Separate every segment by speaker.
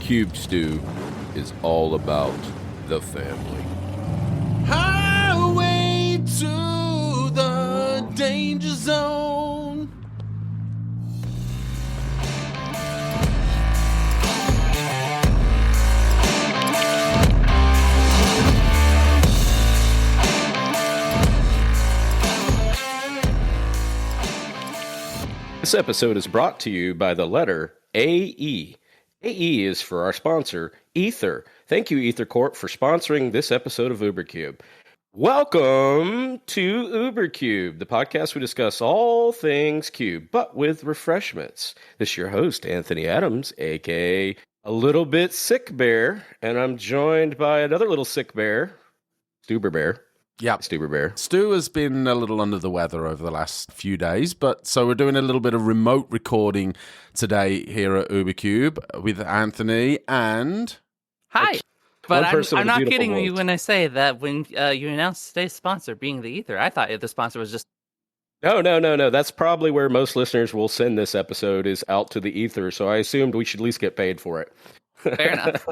Speaker 1: Cube Stew is all about the family.
Speaker 2: Highway to the danger zone.
Speaker 1: This episode is brought to you by the letter AE. AE is for our sponsor, Ether. Thank you, Ether Corp, for sponsoring this episode of UberCube. Welcome to UberCube, the podcast we discuss all things Cube, but with refreshments. This is your host, Anthony Adams, a.k.a. a little bit sick bear, and I'm joined by another little sick bear, Stuber Bear.
Speaker 2: Yeah,
Speaker 1: Stuber Bear.
Speaker 2: Stu has been a little under the weather over the last few days, but so we're doing a little bit of remote recording today here at UberCube with Anthony and...
Speaker 3: Hi. But I'm not kidding
Speaker 1: voice.
Speaker 3: you when I say that when you announced today's sponsor being the Ether, I thought the sponsor was just...
Speaker 1: No. That's probably where most listeners will send this episode is out to the Ether, so I assumed we should at least get paid for it.
Speaker 3: Fair enough.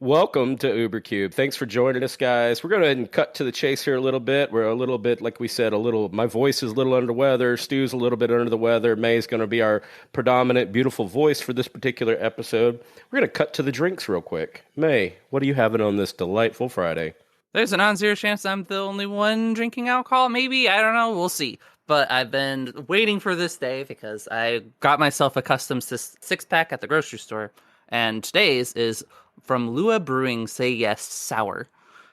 Speaker 1: Welcome to UberCube. Thanks for joining us, guys. We're going to go ahead and cut to the chase here a little bit. We're a little bit, like we said, my voice is a little under the weather. Stu's a little bit under the weather. May's going to be our predominant, beautiful voice for this particular episode. We're going to cut to the drinks real quick. May, what are you having on this delightful Friday?
Speaker 3: There's a non-zero chance I'm the only one drinking alcohol. Maybe. I don't know. We'll see. But I've been waiting for this day because I got myself a custom six-pack at the grocery store. And today's is from Lua Brewing Say Yes Sour.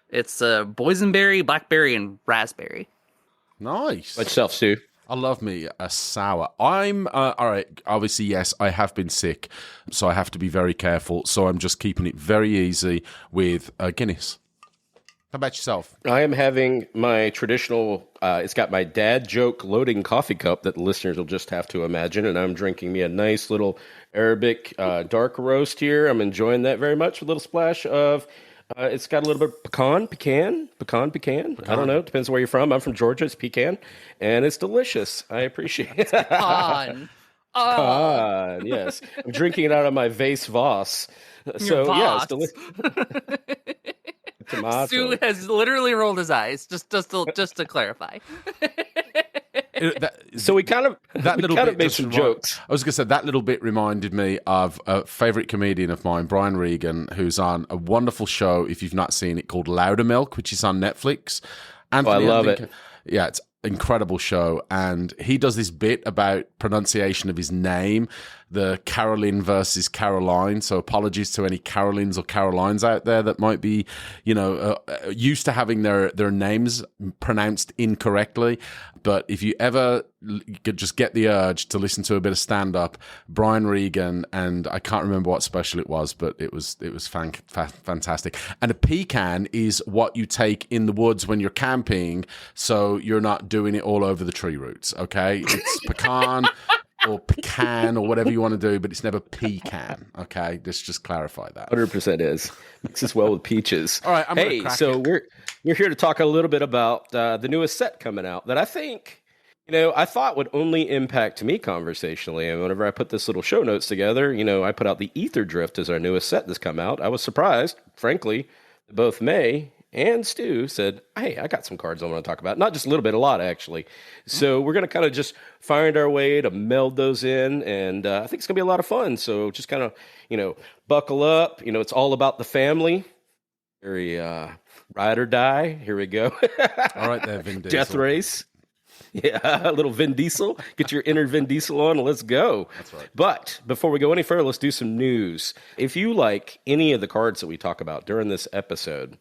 Speaker 3: It's boysenberry, blackberry, and raspberry.
Speaker 2: Nice.
Speaker 1: Like yourself, Stu.
Speaker 2: I love me a sour. I'm, all right, obviously, yes, I have been sick, so I have to be very careful. So I'm just keeping it very easy with Guinness. How about yourself?
Speaker 1: I am having my traditional, it's got my dad joke loading coffee cup that the listeners will just have to imagine, and I'm drinking me a nice little Arabic dark roast here. I'm enjoying that very much with a little splash of, it's got a little bit of pecan. I don't know, depends where you're from. I'm from Georgia, it's pecan, and it's delicious. I appreciate it.
Speaker 3: Pecan.
Speaker 1: Pecan, yes. I'm drinking it out of my vase Voss. So, yeah, it's delicious. Tomato.
Speaker 3: Stu has literally rolled his eyes, just to clarify.
Speaker 1: So we kind of made some jokes.
Speaker 2: I was going to say that little bit reminded me of a favorite comedian of mine, Brian Regan, who's on a wonderful show, if you've not seen it, called Loudermilk, which is on Netflix.
Speaker 1: Anthony, I love it.
Speaker 2: Yeah, it's an incredible show. And he does this bit about pronunciation of his name, the Caroline versus Caroline. So apologies to any Carolines or Carolines out there that might be, used to having their names pronounced incorrectly. But if you ever could just get the urge to listen to a bit of stand-up, Brian Regan, and I can't remember what special it was, but it was fantastic. And a pecan is what you take in the woods when you're camping, so you're not doing it all over the tree roots, okay? It's pecan or pecan or whatever you want to do, but it's never pecan, okay? Let's just clarify that.
Speaker 1: 100% is. Mixes well with peaches.
Speaker 2: All right,
Speaker 1: we're here to talk a little bit about the newest set coming out that I think, I thought would only impact me conversationally. And whenever I put this little show notes together, I put out the Aetherdrift as our newest set that's come out. I was surprised, frankly, that both May and Stu said, hey, I got some cards I want to talk about. Not just a little bit, a lot, actually. So we're going to kind of just find our way to meld those in, and I think it's going to be a lot of fun. So just kind of, buckle up. It's all about the family. Very ride or die. Here we go.
Speaker 2: All right there, Vin Diesel.
Speaker 1: Death race. Yeah, a little Vin Diesel. Get your inner Vin Diesel on and let's go.
Speaker 2: That's right.
Speaker 1: But before we go any further, let's do some news. If you like any of the cards that we talk about during this episode,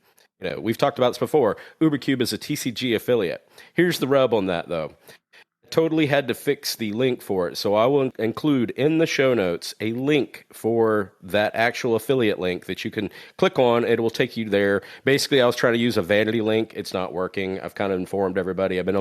Speaker 1: we've talked about this before. UberCube is a TCG affiliate. Here's the rub on that, though. Totally had to fix the link for it, so I will include in the show notes a link for that actual affiliate link that you can click on. It will take you there. Basically, I was trying to use a vanity link. It's not working. I've kind of informed everybody. I've been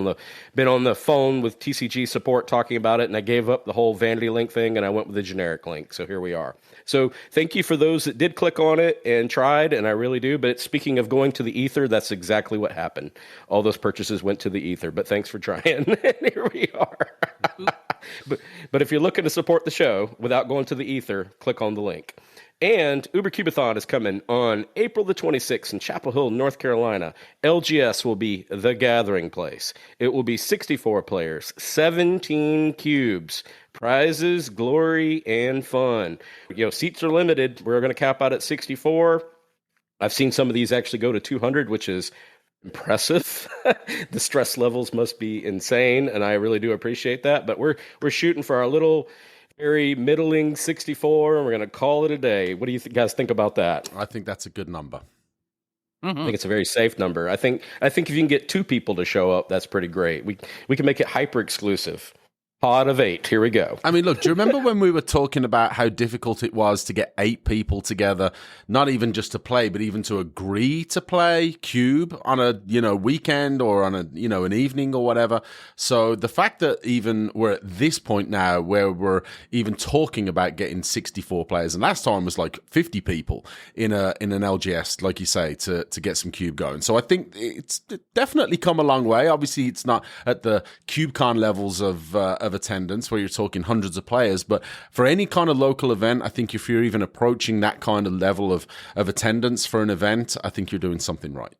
Speaker 1: on the phone with TCG support talking about it, and I gave up the whole vanity link thing, and I went with the generic link. So here we are. So thank you for those that did click on it and tried, and I really do. But speaking of going to the ether, that's exactly what happened. All those purchases went to the ether, but thanks for trying. Here we we are. But if you're looking to support the show without going to the ether, click on the link. And UberCubeathon is coming on April the 26th in Chapel Hill, North Carolina. LGS will be the gathering place. It will be 64 players, 17 cubes, prizes, glory, and fun. Seats are limited. We're going to cap out at 64. I've seen some of these actually go to 200, which is impressive. The stress levels must be insane, and I really do appreciate that. But we're shooting for our little, very middling 64, and we're going to call it a day. What do you guys think about that?
Speaker 2: I think that's a good number.
Speaker 1: I think it's a very safe number. I think if you can get 2 people to show up, that's pretty great. We can make it hyper exclusive. Pod of 8. Here we go.
Speaker 2: I mean, look, do you remember when we were talking about how difficult it was to get 8 people together, not even just to play, but even to agree to play Cube on a, weekend or on a, an evening or whatever. So the fact that even we're at this point now where we're even talking about getting 64 players, and last time was like 50 people in an LGS, like you say, to get some Cube going. So I think it's definitely come a long way. Obviously, it's not at the CubeCon levels of attendance where you're talking hundreds of players, but for any kind of local event, I think if you're even approaching that kind of level of attendance for an event, I think you're doing something right.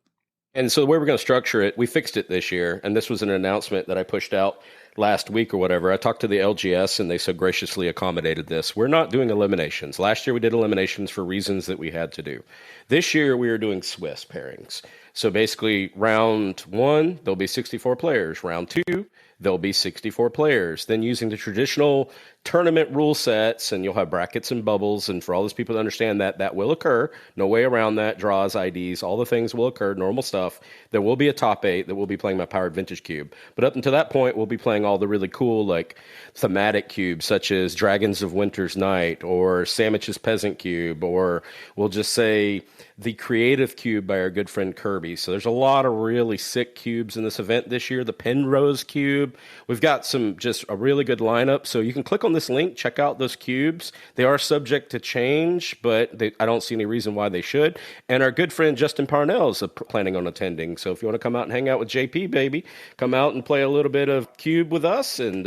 Speaker 1: And so the way we're going to structure it, we fixed it this year, and this was an announcement that I pushed out last week or whatever. I talked to the LGS, and they so graciously accommodated this. We're not doing eliminations. Last year we did eliminations for reasons that we had to do. This year we are doing Swiss pairings. So basically, round 1, there'll be 64 players. Round 2, there'll be 64 players. Then using the traditional tournament rule sets, and you'll have brackets and bubbles. And for all those people to understand that will occur. No way around that. Draws, IDs, all the things will occur, normal stuff. There will be a top 8 that will be playing my Powered Vintage Cube. But up until that point, we'll be playing all the really cool, like, thematic cubes, such as Dragons of Winter's Night, or Sandwich's Peasant Cube, or we'll just say the Creative Cube by our good friend Kirby. So there's a lot of really sick cubes in this event this year. The Penrose Cube. We've got just a really good lineup. So you can click on this link, check out those cubes. They are subject to change, but I don't see any reason why they should. And our good friend Justin Parnell is planning on attending. So if you want to come out and hang out with JP, baby, come out and play a little bit of cube with us. And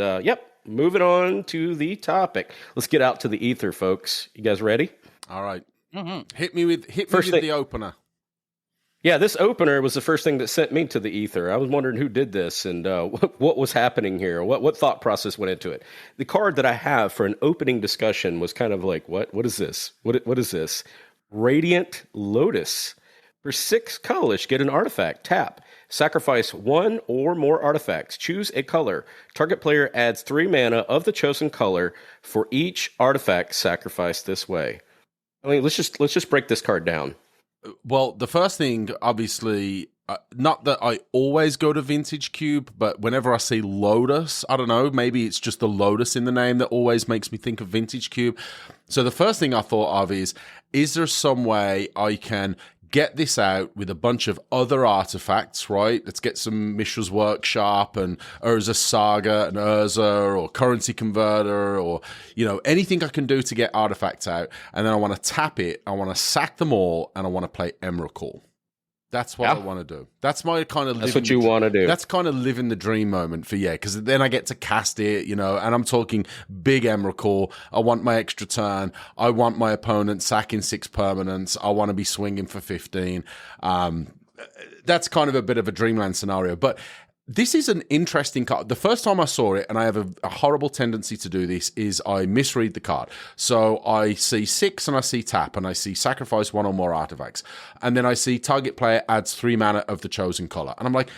Speaker 1: moving on to the topic. Let's get out to the ether, folks. You guys ready?
Speaker 2: All right. Hit me with the opener.
Speaker 1: Yeah, this opener was the first thing that sent me to the ether. I was wondering who did this and what was happening here. What thought process went into it. The card that I have for an opening discussion was kind of like, what is this? What is this? Radiant Lotus. For 6 colorless, get an artifact. Tap. Sacrifice 1 or more artifacts. Choose a color. Target player adds 3 mana of the chosen color for each artifact sacrificed this way. I mean, let's just break this card down.
Speaker 2: Well, the first thing, obviously, not that I always go to Vintage Cube, but whenever I see Lotus, I don't know, maybe it's just the Lotus in the name that always makes me think of Vintage Cube. So the first thing I thought of is there some way I can get this out with a bunch of other artifacts, right? Let's get some Mishra's Workshop and Urza Saga and Urza or Currency Converter or, anything I can do to get artifacts out. And then I want to tap it, I want to sack them all, and I want to play Emrakul. That's what I want to do. That's my kind of.
Speaker 1: That's what you want to do.
Speaker 2: That's kind of living the dream moment for because then I get to cast it, and I'm talking big Emrakul. I want my extra turn. I want my opponent sacking 6 permanents. I want to be swinging for 15. That's kind of a bit of a dreamland scenario, but. This is an interesting card. The first time I saw it, and I have a horrible tendency to do this, is I misread the card. So I see 6 and I see tap, and I see sacrifice 1 or more artifacts. And then I see target player adds 3 mana of the chosen color. And I'm like,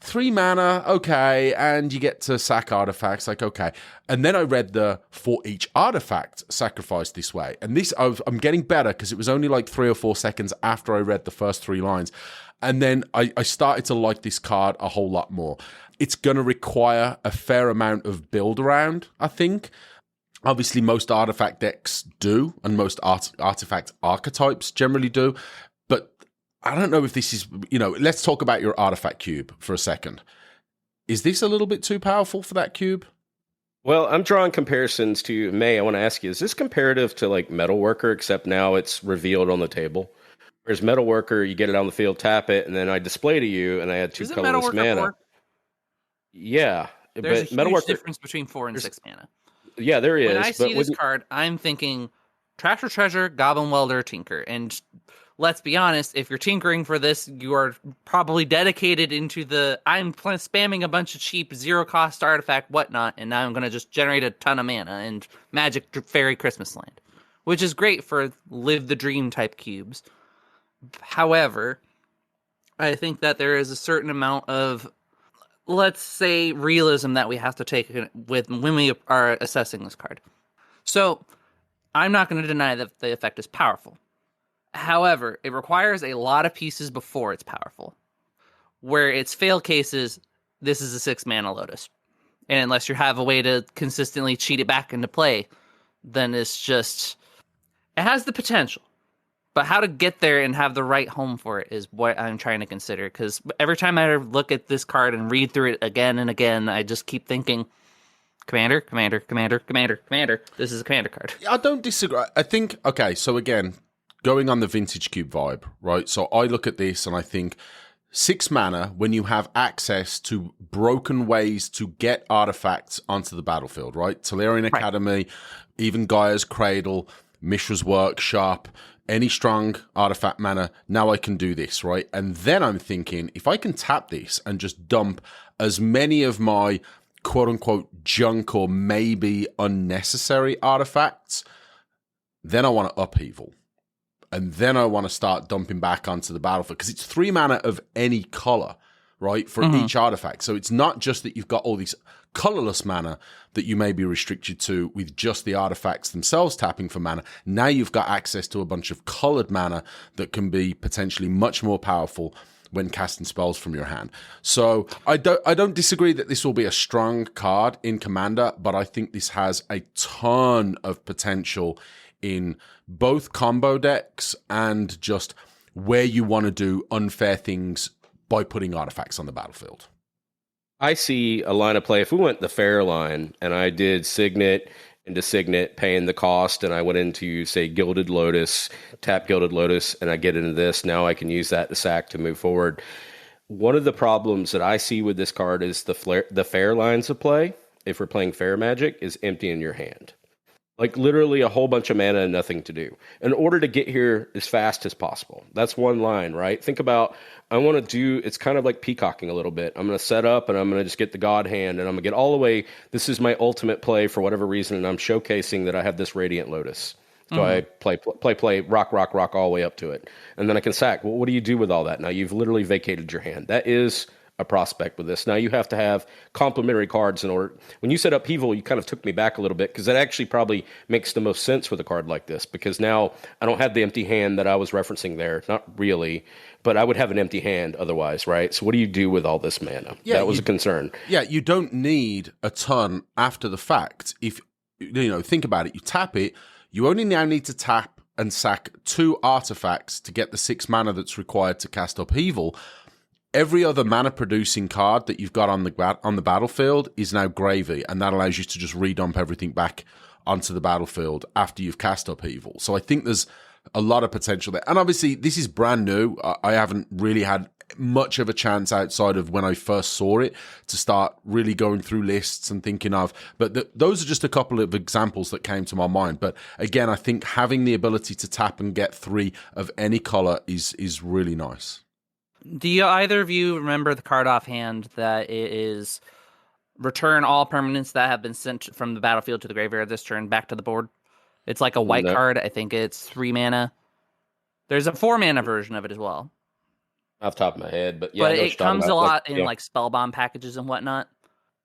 Speaker 2: 3 mana, okay, and you get to sack artifacts, like, okay. And then I read the for each artifact sacrificed this way. And this, I'm getting better because it was only like 3 or 4 seconds after I read the first 3 lines. And then I started to like this card a whole lot more. It's going to require a fair amount of build around, I think. Obviously, most artifact decks do, and most artifact archetypes generally do. But I don't know if this is, let's talk about your artifact cube for a second. Is this a little bit too powerful for that cube?
Speaker 1: Well, I'm drawing comparisons to May. I want to ask you, is this comparative to like Metalworker, except now it's revealed on the table? Whereas Metalworker, you get it on the field, tap it, and then I display to you, and I had 2 colorless mana. Yeah.
Speaker 3: There's a
Speaker 1: But
Speaker 3: huge
Speaker 1: Metalworker,
Speaker 3: difference between 4 and 6 mana.
Speaker 1: yeah, there
Speaker 3: When
Speaker 1: is.
Speaker 3: I
Speaker 1: But
Speaker 3: see this card, I'm thinking Tractor Treasure, Goblin Welder, Tinker. And let's be honest, if you're tinkering for this, you are probably dedicated into the spamming a bunch of cheap, zero-cost artifact, whatnot, and now I'm going to just generate a ton of mana and Magic Fairy Christmas Land, which is great for live the dream type cubes. However, I think that there is a certain amount of, let's say, realism that we have to take with when we are assessing this card. So I'm not going to deny that the effect is powerful. However, it requires a lot of pieces before it's powerful. Where its fail cases, this is a 6 mana Lotus. And unless you have a way to consistently cheat it back into play, then it's just, it has the potential. But how to get there and have the right home for it is what I'm trying to consider. Because every time I look at this card and read through it again and again, I just keep thinking, Commander, Commander, Commander, Commander, Commander. This is a Commander card.
Speaker 2: I don't disagree. I think, okay, so again, going on the Vintage Cube vibe, right? So I look at this and I think 6 mana, when you have access to broken ways to get artifacts onto the battlefield, right? Tolarian Academy, even Gaia's Cradle, Mishra's Workshop, any strong artifact mana, now I can do this, right? And then I'm thinking, if I can tap this and just dump as many of my quote-unquote junk or maybe unnecessary artifacts, then I want to upheaval. And then I want to start dumping back onto the battlefield, because it's 3 mana of any color, right, for each artifact. So it's not just that you've got all these colorless mana that you may be restricted to with just the artifacts themselves tapping for mana. Now you've got access to a bunch of colored mana that can be potentially much more powerful when casting spells from your hand. So I don't disagree that this will be a strong card in Commander, but I think this has a ton of potential in both combo decks and just where you want to do unfair things by putting artifacts on the battlefield.
Speaker 1: I see a line of play. If we went the fair line and I did Signet into Signet, paying the cost, and I went into, say, Gilded Lotus, tap Gilded Lotus, and I get into this, now I can use that to sack to move forward. One of the problems that I see with this card is the fair lines of play, if we're playing fair Magic, is emptying your hand. Like literally a whole bunch of mana and nothing to do in order to get here as fast as possible. That's one line, right? Think about, I want to do, it's kind of like peacocking a little bit. I'm going to set up and I'm going to just get the God hand and I'm going to get all the way. This is my ultimate play for whatever reason. And I'm showcasing that I have this Radiant Lotus. So I play, rock all the way up to it. And then I can sack. Well, what do you do with all that? Now you've literally vacated your hand. That is a prospect with this. Now you have to have complementary cards in order. When you said upheaval, you kind of took me back a little bit, because that actually probably makes the most sense with a card like this, because now I don't have the empty hand that I was referencing there. Not really, but I would have an empty hand otherwise, right? So what do you do with all this mana? Yeah, that was a concern.
Speaker 2: Yeah, you don't need a ton after the fact. If, think about it, you tap it, you only now need to tap and sack 2 artifacts to get the 6 mana that's required to cast upheaval. Every other mana-producing card that you've got on the battlefield is now gravy, and that allows you to just redump everything back onto the battlefield after you've cast upheaval. So I think there's a lot of potential there. And obviously, this is brand new. I haven't really had much of a chance outside of when I first saw it to start really going through lists and thinking of. But those are just a couple of examples that came to my mind. But again, I think having the ability to tap and get 3 of any color is really nice.
Speaker 3: Do you either of you remember the card offhand that it is return all permanents that have been sent from the battlefield to the graveyard this turn back to the board? It's like a white card. I think it's 3 mana. There's a 4 mana version of it as well.
Speaker 1: Off the top of my head, but yeah.
Speaker 3: But it comes a lot in like spellbomb packages and whatnot.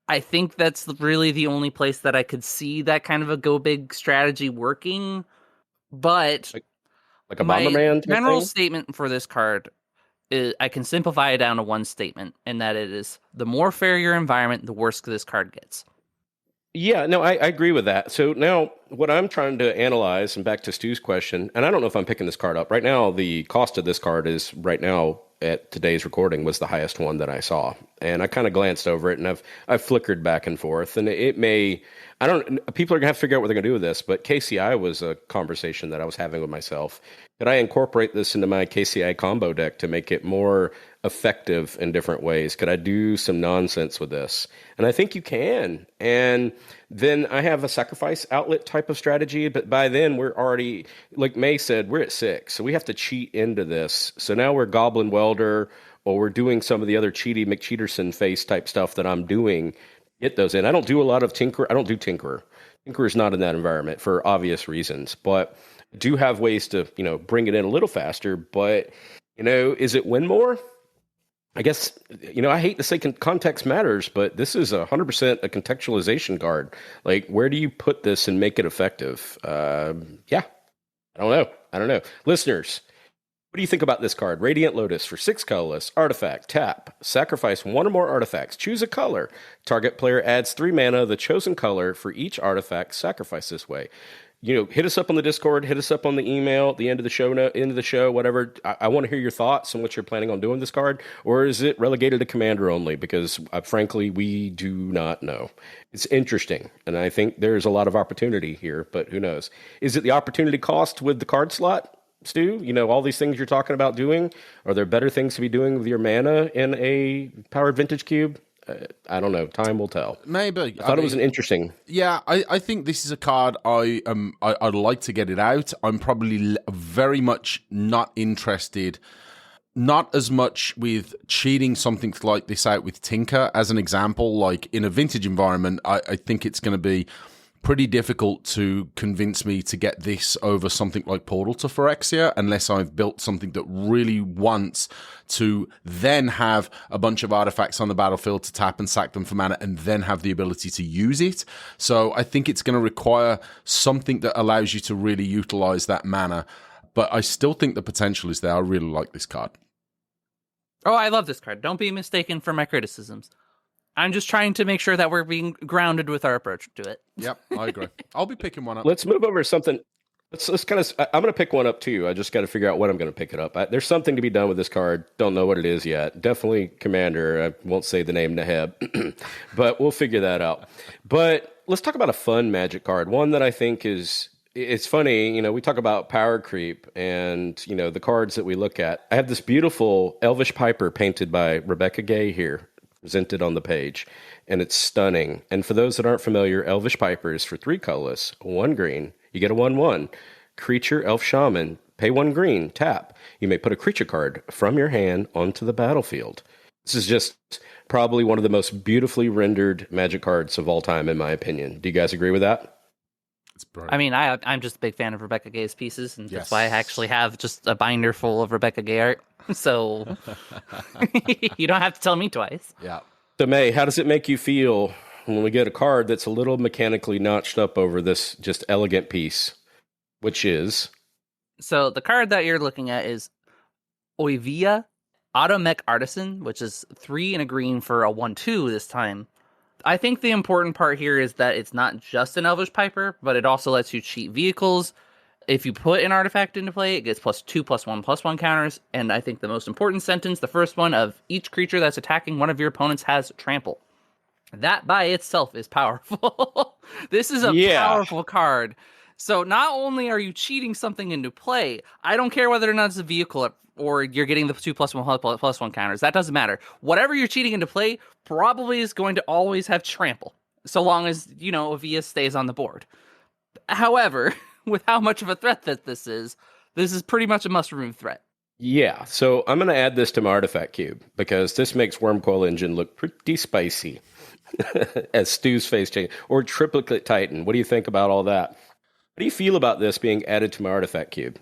Speaker 3: I think that's really the only place that I could see that kind of a go big strategy working. But
Speaker 1: like a Bomberman
Speaker 3: general statement for this card, I can simplify it down to one statement, and that it is the more fair your environment, the worse this card gets.
Speaker 1: Yeah, no, I agree with that. So now what I'm trying to analyze, and back to Stu's question, and I don't know if I'm picking this card up. Right now, the cost of this card is right now at today's recording was the highest one that I saw. And I kind of glanced over it, and I've flickered back and forth. And it may, people are going to have to figure out what they're going to do with this, but KCI was a conversation that I was having with myself. Could I incorporate this into my KCI combo deck to make it more effective in different ways? Could I do some nonsense with this? And I think you can. And then I have a sacrifice outlet type of strategy, but by then we're already, like May said, we're at 6. So we have to cheat into this. So now we're Goblin Welder, or we're doing some of the other cheaty McCheaterson face type stuff that I'm doing. Get those in. I don't do a lot of Tinker. I don't do Tinkerer. Tinkerer is not in that environment for obvious reasons, but do have ways to, bring it in a little faster. But, is it win more? I guess, I hate to say context matters, but this is 100% a contextualization card. Like, where do you put this and make it effective? Yeah, I don't know. Listeners, what do you think about this card? Radiant Lotus for 6 colorless, artifact, tap, sacrifice 1 or more artifacts, choose a color. Target player adds 3 mana of the chosen color for each artifact sacrificed this way. Hit us up on the Discord, hit us up on the email, the end of the show, whatever. I want to hear your thoughts on what you're planning on doing with this card, or is it relegated to Commander only? Because frankly, we do not know. It's interesting, and I think there's a lot of opportunity here, but who knows? Is it the opportunity cost with the card slot, Stu? All these things you're talking about doing, are there better things to be doing with your mana in a powered vintage cube? I don't know. Time will tell.
Speaker 2: Maybe.
Speaker 1: I thought it was an interesting.
Speaker 2: Yeah, I think this is a card I'd like to get it out. I'm probably very much not interested. Not as much with cheating something like this out with Tinker as an example. Like in a vintage environment, I think it's going to be pretty difficult to convince me to get this over something like Portal to Phyrexia unless I've built something that really wants to then have a bunch of artifacts on the battlefield to tap and sack them for mana and then have the ability to use it. So I think it's going to require something that allows you to really utilize that mana. But I still think the potential is there. I really like this card.
Speaker 3: Oh, I love this card. Don't be mistaken for my criticisms. I'm just trying to make sure that we're being grounded with our approach to it.
Speaker 2: Yep, I agree. I'll be picking one up.
Speaker 1: Let's move over to something. Let's kind of. I'm going to pick one up too. I just got to figure out when I'm going to pick it up. There's something to be done with this card. Don't know what it is yet. Definitely Commander. I won't say the name Neheb, but we'll figure that out. But let's talk about a fun Magic card. One that I think is. It's funny, we talk about power creep and, the cards that we look at. I have this beautiful Elvish Piper painted by Rebecca Gay here, presented on the page, and it's stunning. And for those that aren't familiar, Elvish Piper is for 3 colorless, 1 green. You get a 1/1. Creature, Elf Shaman, pay 1 green, tap. You may put a creature card from your hand onto the battlefield. This is just probably one of the most beautifully rendered Magic cards of all time, in my opinion. Do you guys agree with that?
Speaker 3: I mean, I'm just a big fan of Rebecca Gay's pieces, and that's why I actually have just a binder full of Rebecca Gay art. So you don't have to tell me twice.
Speaker 2: Yeah.
Speaker 1: So May, how does it make you feel when we get a card that's a little mechanically notched up over this just elegant piece, which is?
Speaker 3: So the card that you're looking at is Oivia Automech Artisan, which is 3 and a green for a 1/2 this time. I think the important part here is that it's not just an Elvish Piper, but it also lets you cheat vehicles. If you put an artifact into play, it gets +2/+1/+1 counters. And I think the most important sentence, the first one of each creature that's attacking one of your opponents has trample. That by itself is powerful. This is a powerful card. So not only are you cheating something into play, I don't care whether or not it's a vehicle or you're getting the 2/+1/+1 counters. That doesn't matter. Whatever you're cheating into play probably is going to always have trample, so long as, Avia stays on the board. However, with how much of a threat that this is pretty much a must-remove threat.
Speaker 1: Yeah, so I'm going to add this to my artifact cube, because this makes Wormcoil Engine look pretty spicy, as Stu's face change, or Triplicate Titan. What do you think about all that? How do you feel about this being added to my artifact cube?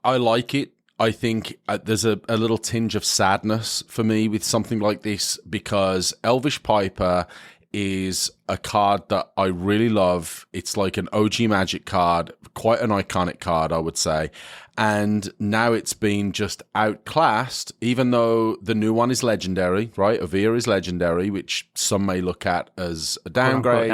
Speaker 2: I like it. I think there's a little tinge of sadness for me with something like this, because Elvish Piper is a card that I really love. It's like an OG Magic card, quite an iconic card, I would say. And now it's been just outclassed, even though the new one is legendary, right? Avia is legendary, which some may look at as a downgrade.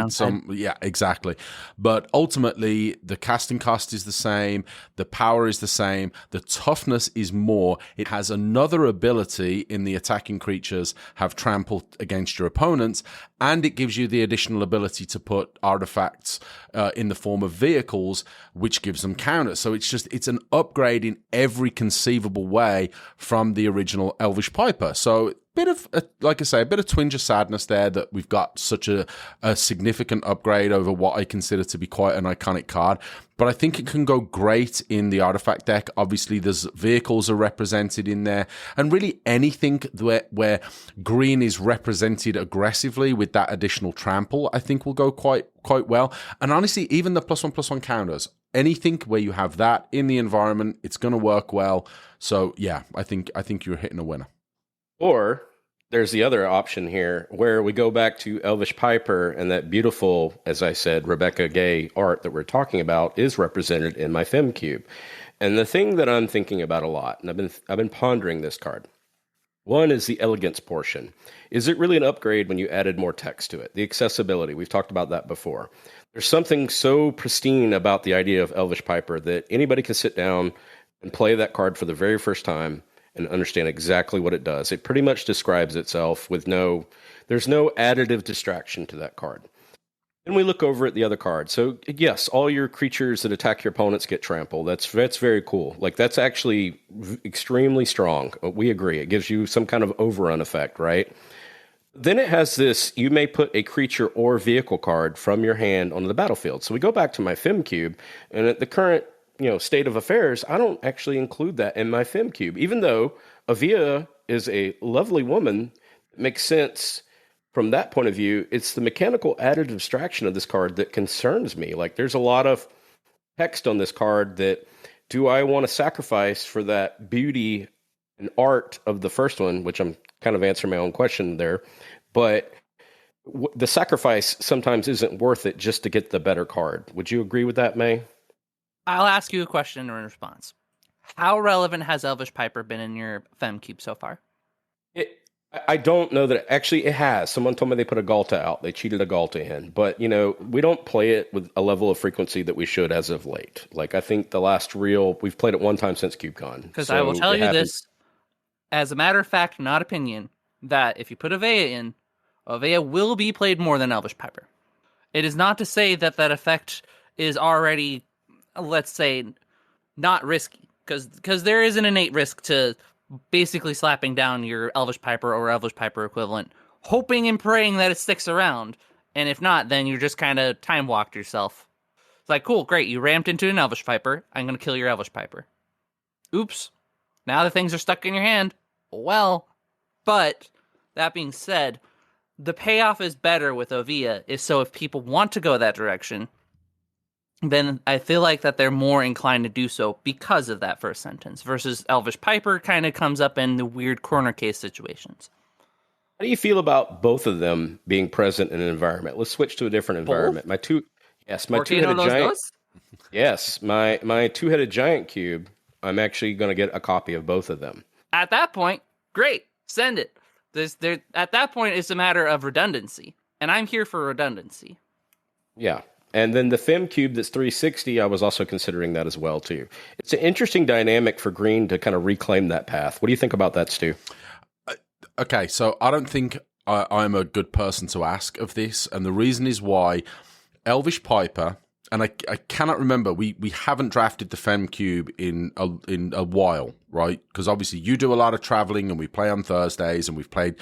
Speaker 2: Yeah, exactly. But ultimately, the casting cost is the same. The power is the same. The toughness is more. It has another ability in the attacking creatures have trampled against your opponents, and it gives you the additional additional ability to put artifacts in the form of vehicles, which gives them counters. So it's an upgrade in every conceivable way from the original Elvish Piper. So bit of, like I say, a bit of twinge of sadness there that we've got such a significant upgrade over what I consider to be quite an iconic card. But I think it can go great in the artifact deck. Obviously, there's vehicles are represented in there, and really anything where green is represented aggressively with that additional trample, I think will go quite well. And honestly, even the +1/+1 counters, anything where you have that in the environment, it's going to work well. So yeah, I think you're hitting a winner.
Speaker 1: Or there's the other option here where we go back to Elvish Piper, and that beautiful, as I said, Rebecca Gay art that we're talking about is represented in my Fem Cube. And the thing that I'm thinking about a lot, and I've been pondering this card. One is the elegance portion. Is it really an upgrade when you added more text to it? The accessibility, we've talked about that before. There's something so pristine about the idea of Elvish Piper that anybody can sit down and play that card for the very first time and understand exactly what it does. It pretty much describes itself with there's no additive distraction to that card. Then we look over at the other card. So yes, all your creatures that attack your opponents get trampled. That's very cool. Like that's actually extremely strong. We agree. It gives you some kind of overrun effect, right? Then it has this, you may put a creature or vehicle card from your hand onto the battlefield. So we go back to my Fem Cube, and at the current state of affairs, I don't actually include that in my Fem Cube, even though Avia is a lovely woman. It makes sense from that point of view. It's the mechanical added abstraction of this card that concerns me. Like there's a lot of text on this card that, do I want to sacrifice for that beauty and art of the first one, which I'm kind of answering my own question there, but the sacrifice sometimes isn't worth it just to get the better card. Would you agree with that, May?
Speaker 3: I'll ask you a question in response. How relevant has Elvish Piper been in your Fem Cube so far?
Speaker 1: I don't know that it has. Someone told me they put a Galta out. They cheated a Galta in. But, we don't play it with a level of frequency that we should as of late. Like, I think the last we've played it one time since CubeCon.
Speaker 3: Because I will tell you this, as a matter of fact, not opinion, that if you put Avea in, Avea will be played more than Elvish Piper. It is not to say that effect is already, let's say, not risky, because there is an innate risk to basically slapping down your Elvish Piper or Elvish Piper equivalent, hoping and praying that it sticks around, and if not, then you're just kind of time-walked yourself. It's like, cool, great, you ramped into an Elvish Piper, I'm going to kill your Elvish Piper. Oops, now the things are stuck in your hand. Well, but, that being said, the payoff is better with Avia, so if people want to go that direction, then I feel like that they're more inclined to do so because of that first sentence, versus Elvish Piper kind of comes up in the weird corner case situations.
Speaker 1: How do you feel about both of them being present in an environment? Let's switch to a different environment. My two-headed giant. Yes, my two-headed giant cube. I'm actually going to get a copy of both of them.
Speaker 3: At that point, great, send it. At that point, it's a matter of redundancy, and I'm here for redundancy.
Speaker 1: Yeah. And then the Fem Cube that's 360, I was also considering that as well, too. It's an interesting dynamic for green to kind of reclaim that path. What do you think about that, Stu?
Speaker 2: Okay, so I don't think I'm a good person to ask of this, and the reason is why Elvish Piper, and I cannot remember, we haven't drafted the Fem Cube in a while, right? Because obviously you do a lot of traveling and we play on Thursdays and we've played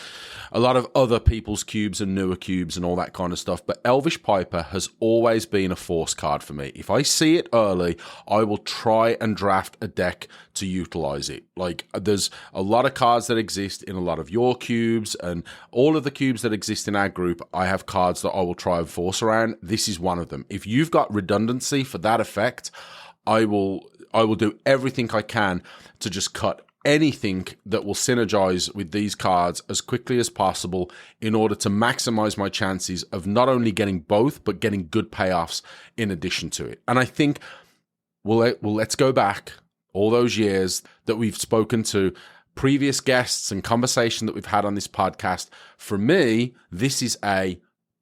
Speaker 2: a lot of other people's cubes and newer cubes and all that kind of stuff. But Elvish Piper has always been a force card for me. If I see it early, I will try and draft a deck to utilize it. Like there's a lot of cards that exist in a lot of your cubes, and all of the cubes that exist in our group, I have cards that I will try and force around. This is one of them. If you've got redundancy for that effect, I will do everything I can to just cut anything that will synergize with these cards as quickly as possible in order to maximize my chances of not only getting both, but getting good payoffs in addition to it. And I think, let's go back all those years that we've spoken to previous guests and conversation that we've had on this podcast. For me, this is a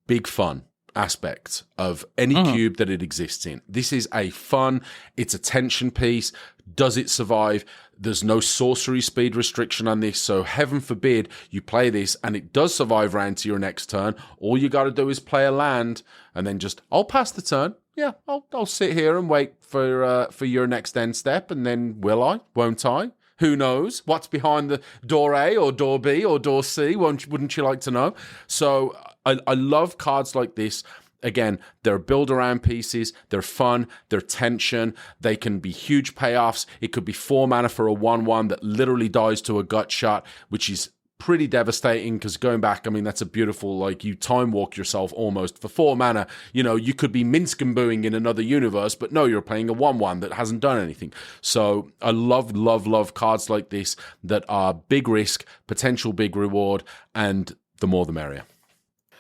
Speaker 2: big fun. aspect of any cube that it exists in. This is a fun, it's a tension piece. Does it survive? There's no sorcery speed restriction on this, so heaven forbid you play this and it does survive round to your next turn. All you got to do is play a land and then just, I'll pass the turn. Yeah, I'll sit here and wait for your next end step, and then will I? Won't I? Who knows what's behind the door A or door B or door C? Wouldn't you like to know? So I love cards like this. Again, they're build-around pieces. They're fun. They're tension. They can be huge payoffs. It could be 4 mana for a 1/1 that literally dies to a gut shot, which is pretty devastating because going back, I mean, that's a beautiful, like, you time walk yourself almost for 4 mana. You know, you could be Minsk and booing in another universe, but no, you're playing a 1/1 that hasn't done anything. So I love cards like this that are big risk, potential big reward, and the more the merrier.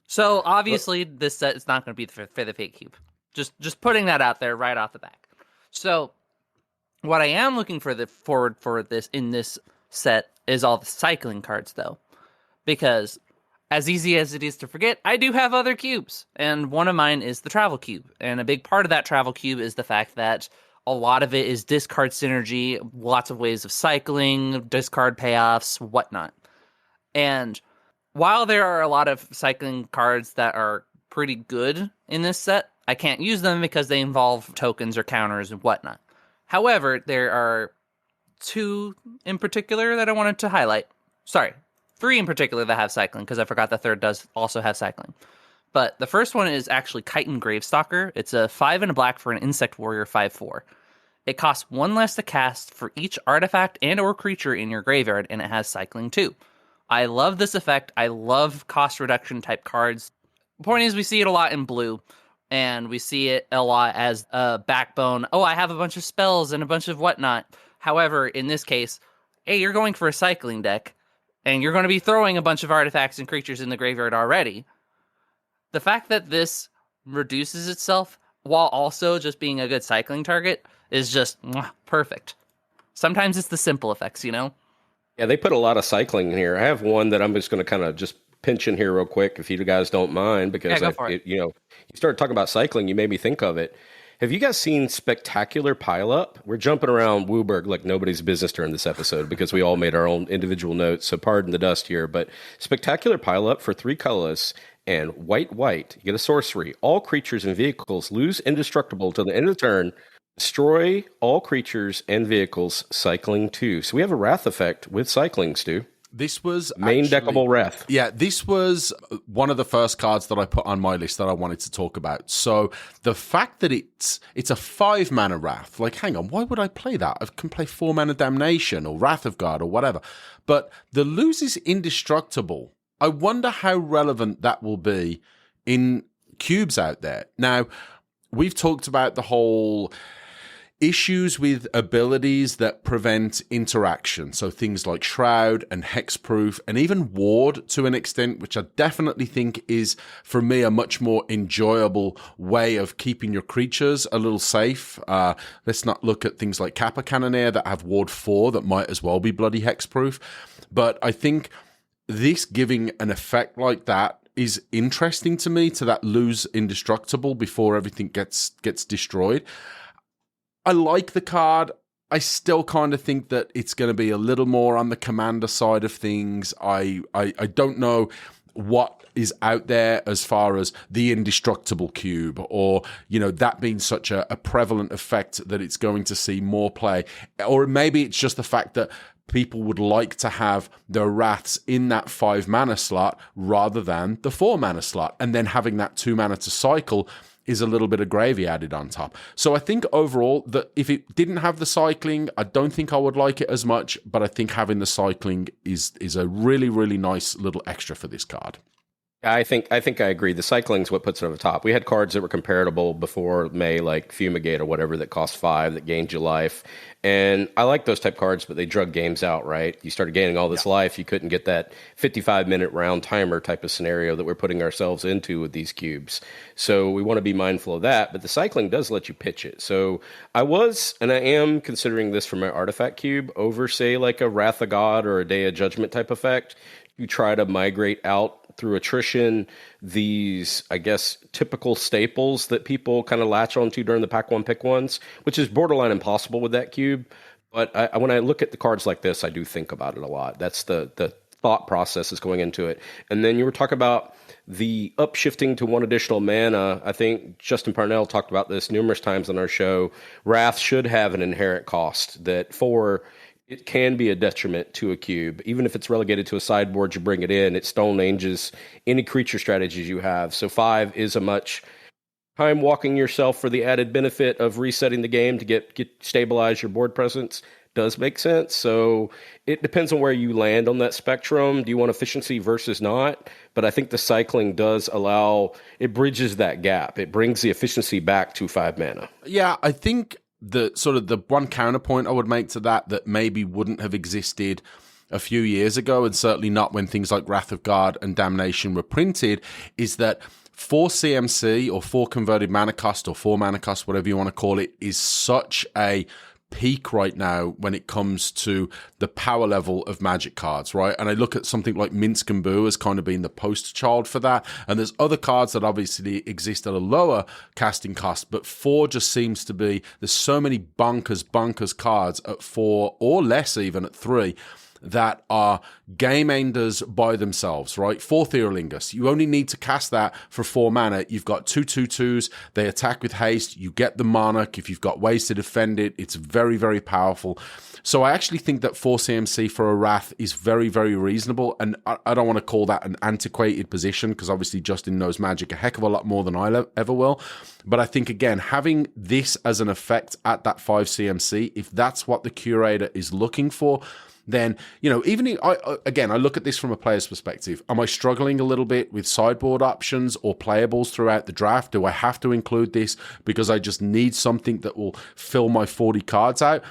Speaker 3: So obviously, this set is not going to be for the Fate Cube. Just putting that out there right off the back. So what I am looking forward for this in this set is all the cycling cards, though, because as easy as it is to forget, I do have other cubes, and one of mine is the travel cube, and a big part of that travel cube is the fact that a lot of it is discard synergy, lots of ways of cycling, discard payoffs, whatnot, and while there are a lot of cycling cards that are pretty good in this set, I can't use them because they involve tokens or counters and whatnot. However, there are 2 in particular that I wanted to highlight. Sorry, 3 in particular that have cycling, because I forgot the third does also have cycling. But the first one is actually Chitin Gravestalker. It's a 5 and a black for an Insect Warrior 5/4. It costs 1 less to cast for each artifact and or creature in your graveyard, and it has cycling too. I love this effect. I love cost reduction type cards. The point is, we see it a lot in blue, and we see it a lot as a backbone. Oh, I have a bunch of spells and a bunch of whatnot. However, in this case, hey, you're going for a cycling deck, and you're going to be throwing a bunch of artifacts and creatures in the graveyard already. The fact that this reduces itself while also just being a good cycling target is just perfect. Sometimes it's the simple effects, you know?
Speaker 1: Yeah, they put a lot of cycling in here. I have one that I'm just going to kind of just pinch in here real quick, if you guys don't mind, because you started talking about cycling, you made me think of it. Have you guys seen Spectacular Pileup? We're jumping around Wooburg like nobody's business during this episode because we all made our own individual notes, so pardon the dust here. But Spectacular Pileup for 3 colorless and white, you get a sorcery. All creatures and vehicles lose indestructible till the end of the turn. Destroy all creatures and vehicles, cycling 2. So we have a wrath effect with cycling, Stu.
Speaker 2: This was
Speaker 1: main deckable wrath.
Speaker 2: Yeah, this was one of the first cards that I put on my list that I wanted to talk about. So the fact that it's a 5 mana wrath, like, hang on, why would I play that? I can play 4 mana Damnation or Wrath of God or whatever. But the loses indestructible. I wonder how relevant that will be in cubes out there. Now, we've talked about the whole issues with abilities that prevent interaction. So things like Shroud and Hexproof and even Ward to an extent, which I definitely think is, for me, a much more enjoyable way of keeping your creatures a little safe. Let's not look at things like Kappa Cannoneer that have Ward 4 that might as well be bloody Hexproof. But I think this giving an effect like that is interesting to me, to that lose indestructible before everything gets destroyed. I like the card. I still kind of think that it's going to be a little more on the commander side of things. I don't know what is out there as far as the indestructible cube, or, you know, that being such a prevalent effect that it's going to see more play. Or maybe it's just the fact that people would like to have their wraths in that 5 mana slot rather than the 4 mana slot, and then having that 2 mana to cycle is a little bit of gravy added on top. So I think overall that if it didn't have the cycling, I don't think I would like it as much, but I think having the cycling is a really, really nice little extra for this card.
Speaker 1: I think I agree. The cycling's what puts it over the top. We had cards that were comparable before May, like Fumigate or whatever, that cost 5, that gained you life. And I like those type cards, but they drug games out, right? You started gaining all this life, you couldn't get that 55-minute round timer type of scenario that we're putting ourselves into with these cubes. So we want to be mindful of that, but the cycling does let you pitch it. So I am considering this for my artifact cube over, say, like a Wrath of God or a Day of Judgment type effect. You try to migrate out through attrition these, I guess, typical staples that people kind of latch onto during the pack one pick ones, which is borderline impossible with that cube. But when I look at the cards like this, I do think about it a lot. That's the thought process is going into it. And then you were talking about the upshifting to one additional mana. I think Justin Parnell talked about this numerous times on our show. Wrath should have an inherent cost that it can be a detriment to a cube. Even if it's relegated to a sideboard, you bring it in, it Stone Ages any creature strategies you have. So 5 is a much time walking yourself for the added benefit of resetting the game to get stabilize your board presence does make sense. So it depends on where you land on that spectrum. Do you want efficiency versus not? But I think the cycling does it bridges that gap. It brings the efficiency back to 5 mana.
Speaker 2: Yeah, I think the one counterpoint I would make to that maybe wouldn't have existed a few years ago, and certainly not when things like Wrath of God and Damnation were printed, is that 4 CMC or 4 converted mana cost or 4 mana cost, whatever you want to call it, is such a peak right now when it comes to the power level of Magic cards, right? And I look at something like Minsk and Boo as kind of being the poster child for that. And there's other cards that obviously exist at a lower casting cost, but 4 just seems to be, there's so many bonkers cards at 4 or less even at 3 that are game enders by themselves, right? 4 Theolingus. You only need to cast that for 4 mana. You've got 2/2/2s. They attack with haste. You get the Monarch. If you've got ways to defend it, it's very, very powerful. So I actually think that 4 CMC for a Wrath is very, very reasonable. And I don't want to call that an antiquated position, because obviously Justin knows Magic a heck of a lot more than I ever will. But I think, again, having this as an effect at that 5 CMC, if that's what the curator is looking for, then, even I look at this from a player's perspective. Am I struggling a little bit with sideboard options or playables throughout the draft? Do I have to include this because I just need something that will fill my 40 cards out?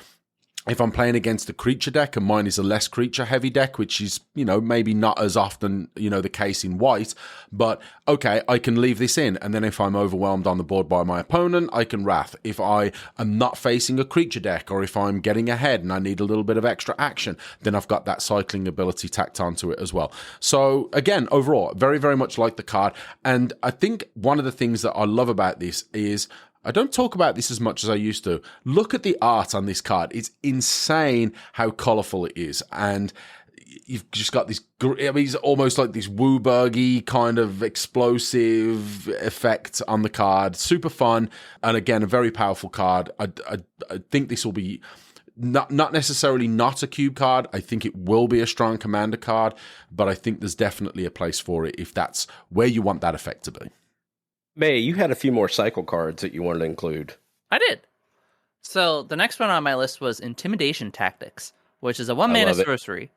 Speaker 2: If I'm playing against a creature deck and mine is a less creature heavy deck, which is, maybe not as often, the case in white, but okay, I can leave this in. And then if I'm overwhelmed on the board by my opponent, I can Wrath. If I am not facing a creature deck, or if I'm getting ahead and I need a little bit of extra action, then I've got that cycling ability tacked onto it as well. So again, overall, very, very much like the card. And I think one of the things that I love about this is, I don't talk about this as much as I used to. Look at the art on this card. It's insane how colorful it is. And you've just got this, it's almost like this Wooburgy kind of explosive effect on the card. Super fun. And again, a very powerful card. I think this will be not necessarily not a cube card. I think it will be a strong commander card, but I think there's definitely a place for it if that's where you want that effect to be.
Speaker 1: May, you had a few more cycle cards that you wanted to include.
Speaker 3: I did. So the next one on my list was Intimidation Tactics, which is a 1-mana sorcery.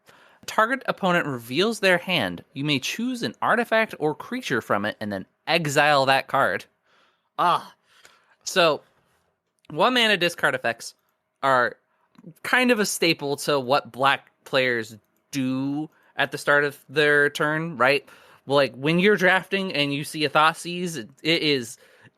Speaker 3: Target opponent reveals their hand. You may choose an artifact or creature from it and then exile that card. So 1-mana discard effects are kind of a staple to what black players do at the start of their turn, right? Like when you're drafting and you see a Thoughtseize, it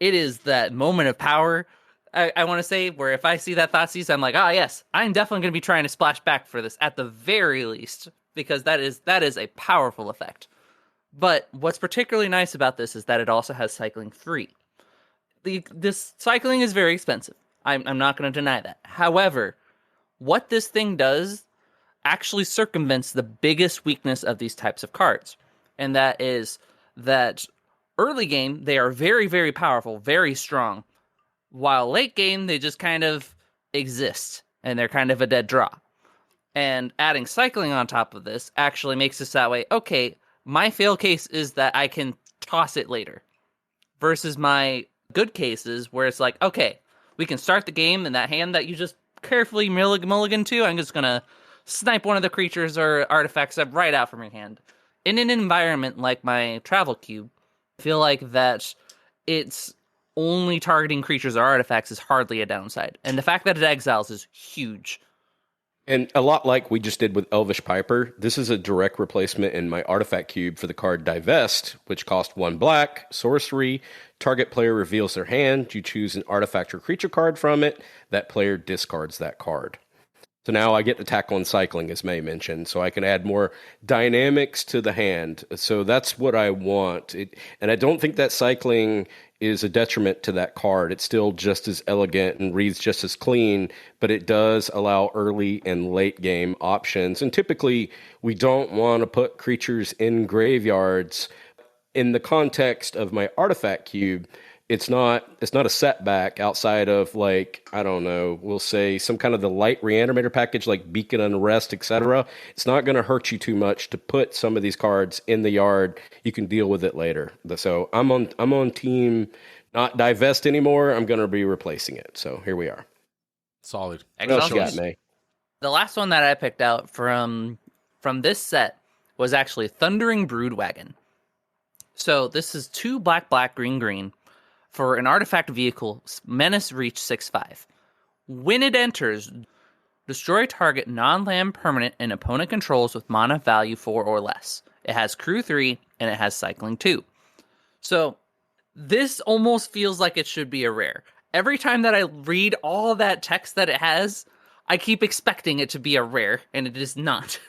Speaker 3: is that moment of power. I want to say where if I see that Thoughtseize, I'm like, yes, I'm definitely going to be trying to splash back for this at the very least, because that is a powerful effect. But what's particularly nice about this is that it also has cycling 3. This cycling is very expensive. I'm not going to deny that. However, what this thing does actually circumvents the biggest weakness of these types of cards. And that is that early game, they are very, very powerful, very strong. While late game, they just kind of exist, and they're kind of a dead draw. And adding cycling on top of this actually makes this that way. Okay, my fail case is that I can toss it later. Versus my good cases where it's like, okay, we can start the game, and that hand that you just carefully mulligan to, I'm just going to snipe one of the creatures or artifacts right out from your hand. In an environment like my travel cube, I feel like that it's only targeting creatures or artifacts is hardly a downside. And the fact that it exiles is huge.
Speaker 1: And a lot like we just did with Elvish Piper, this is a direct replacement in my artifact cube for the card Divest, which cost 1 black, sorcery. Target player reveals their hand. You choose an artifact or creature card from it. That player discards that card. So now I get to tackle and cycling, as May mentioned, so I can add more dynamics to the hand. So that's what I want. And I don't think that cycling is a detriment to that card. It's still just as elegant and reads just as clean, but it does allow early and late game options. And typically, we don't want to put creatures in graveyards. In the context of my artifact cube, it's not a setback outside of, like, I don't know, we'll say some kind of the light reanimator package like Beacon Unrest, etc. It's not going to hurt you too much to put some of these cards in the yard. You can deal with it later. So I'm on team not divest anymore. I'm going to be replacing it. So here we are.
Speaker 2: Solid.
Speaker 1: What else you got, May?
Speaker 3: The last one that I picked out from this set was actually Thundering Broodwagon. So this is 2 black, green, green. For an artifact vehicle, Menace Reach 6/5. When it enters, destroy target non-land permanent an opponent controls with mana value 4 or less. It has crew 3, and it has cycling 2. So this almost feels like it should be a rare. Every time that I read all that text that it has, I keep expecting it to be a rare, and it is not.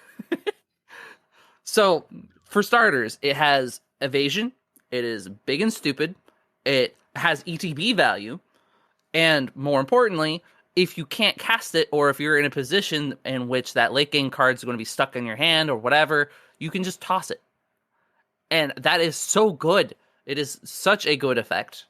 Speaker 3: So, for starters, it has evasion, it is big and stupid, it has ETB value, and more importantly, if you can't cast it, or if you're in a position in which that late game card is going to be stuck in your hand or whatever, you can just toss it. And that is so good. It is such a good effect.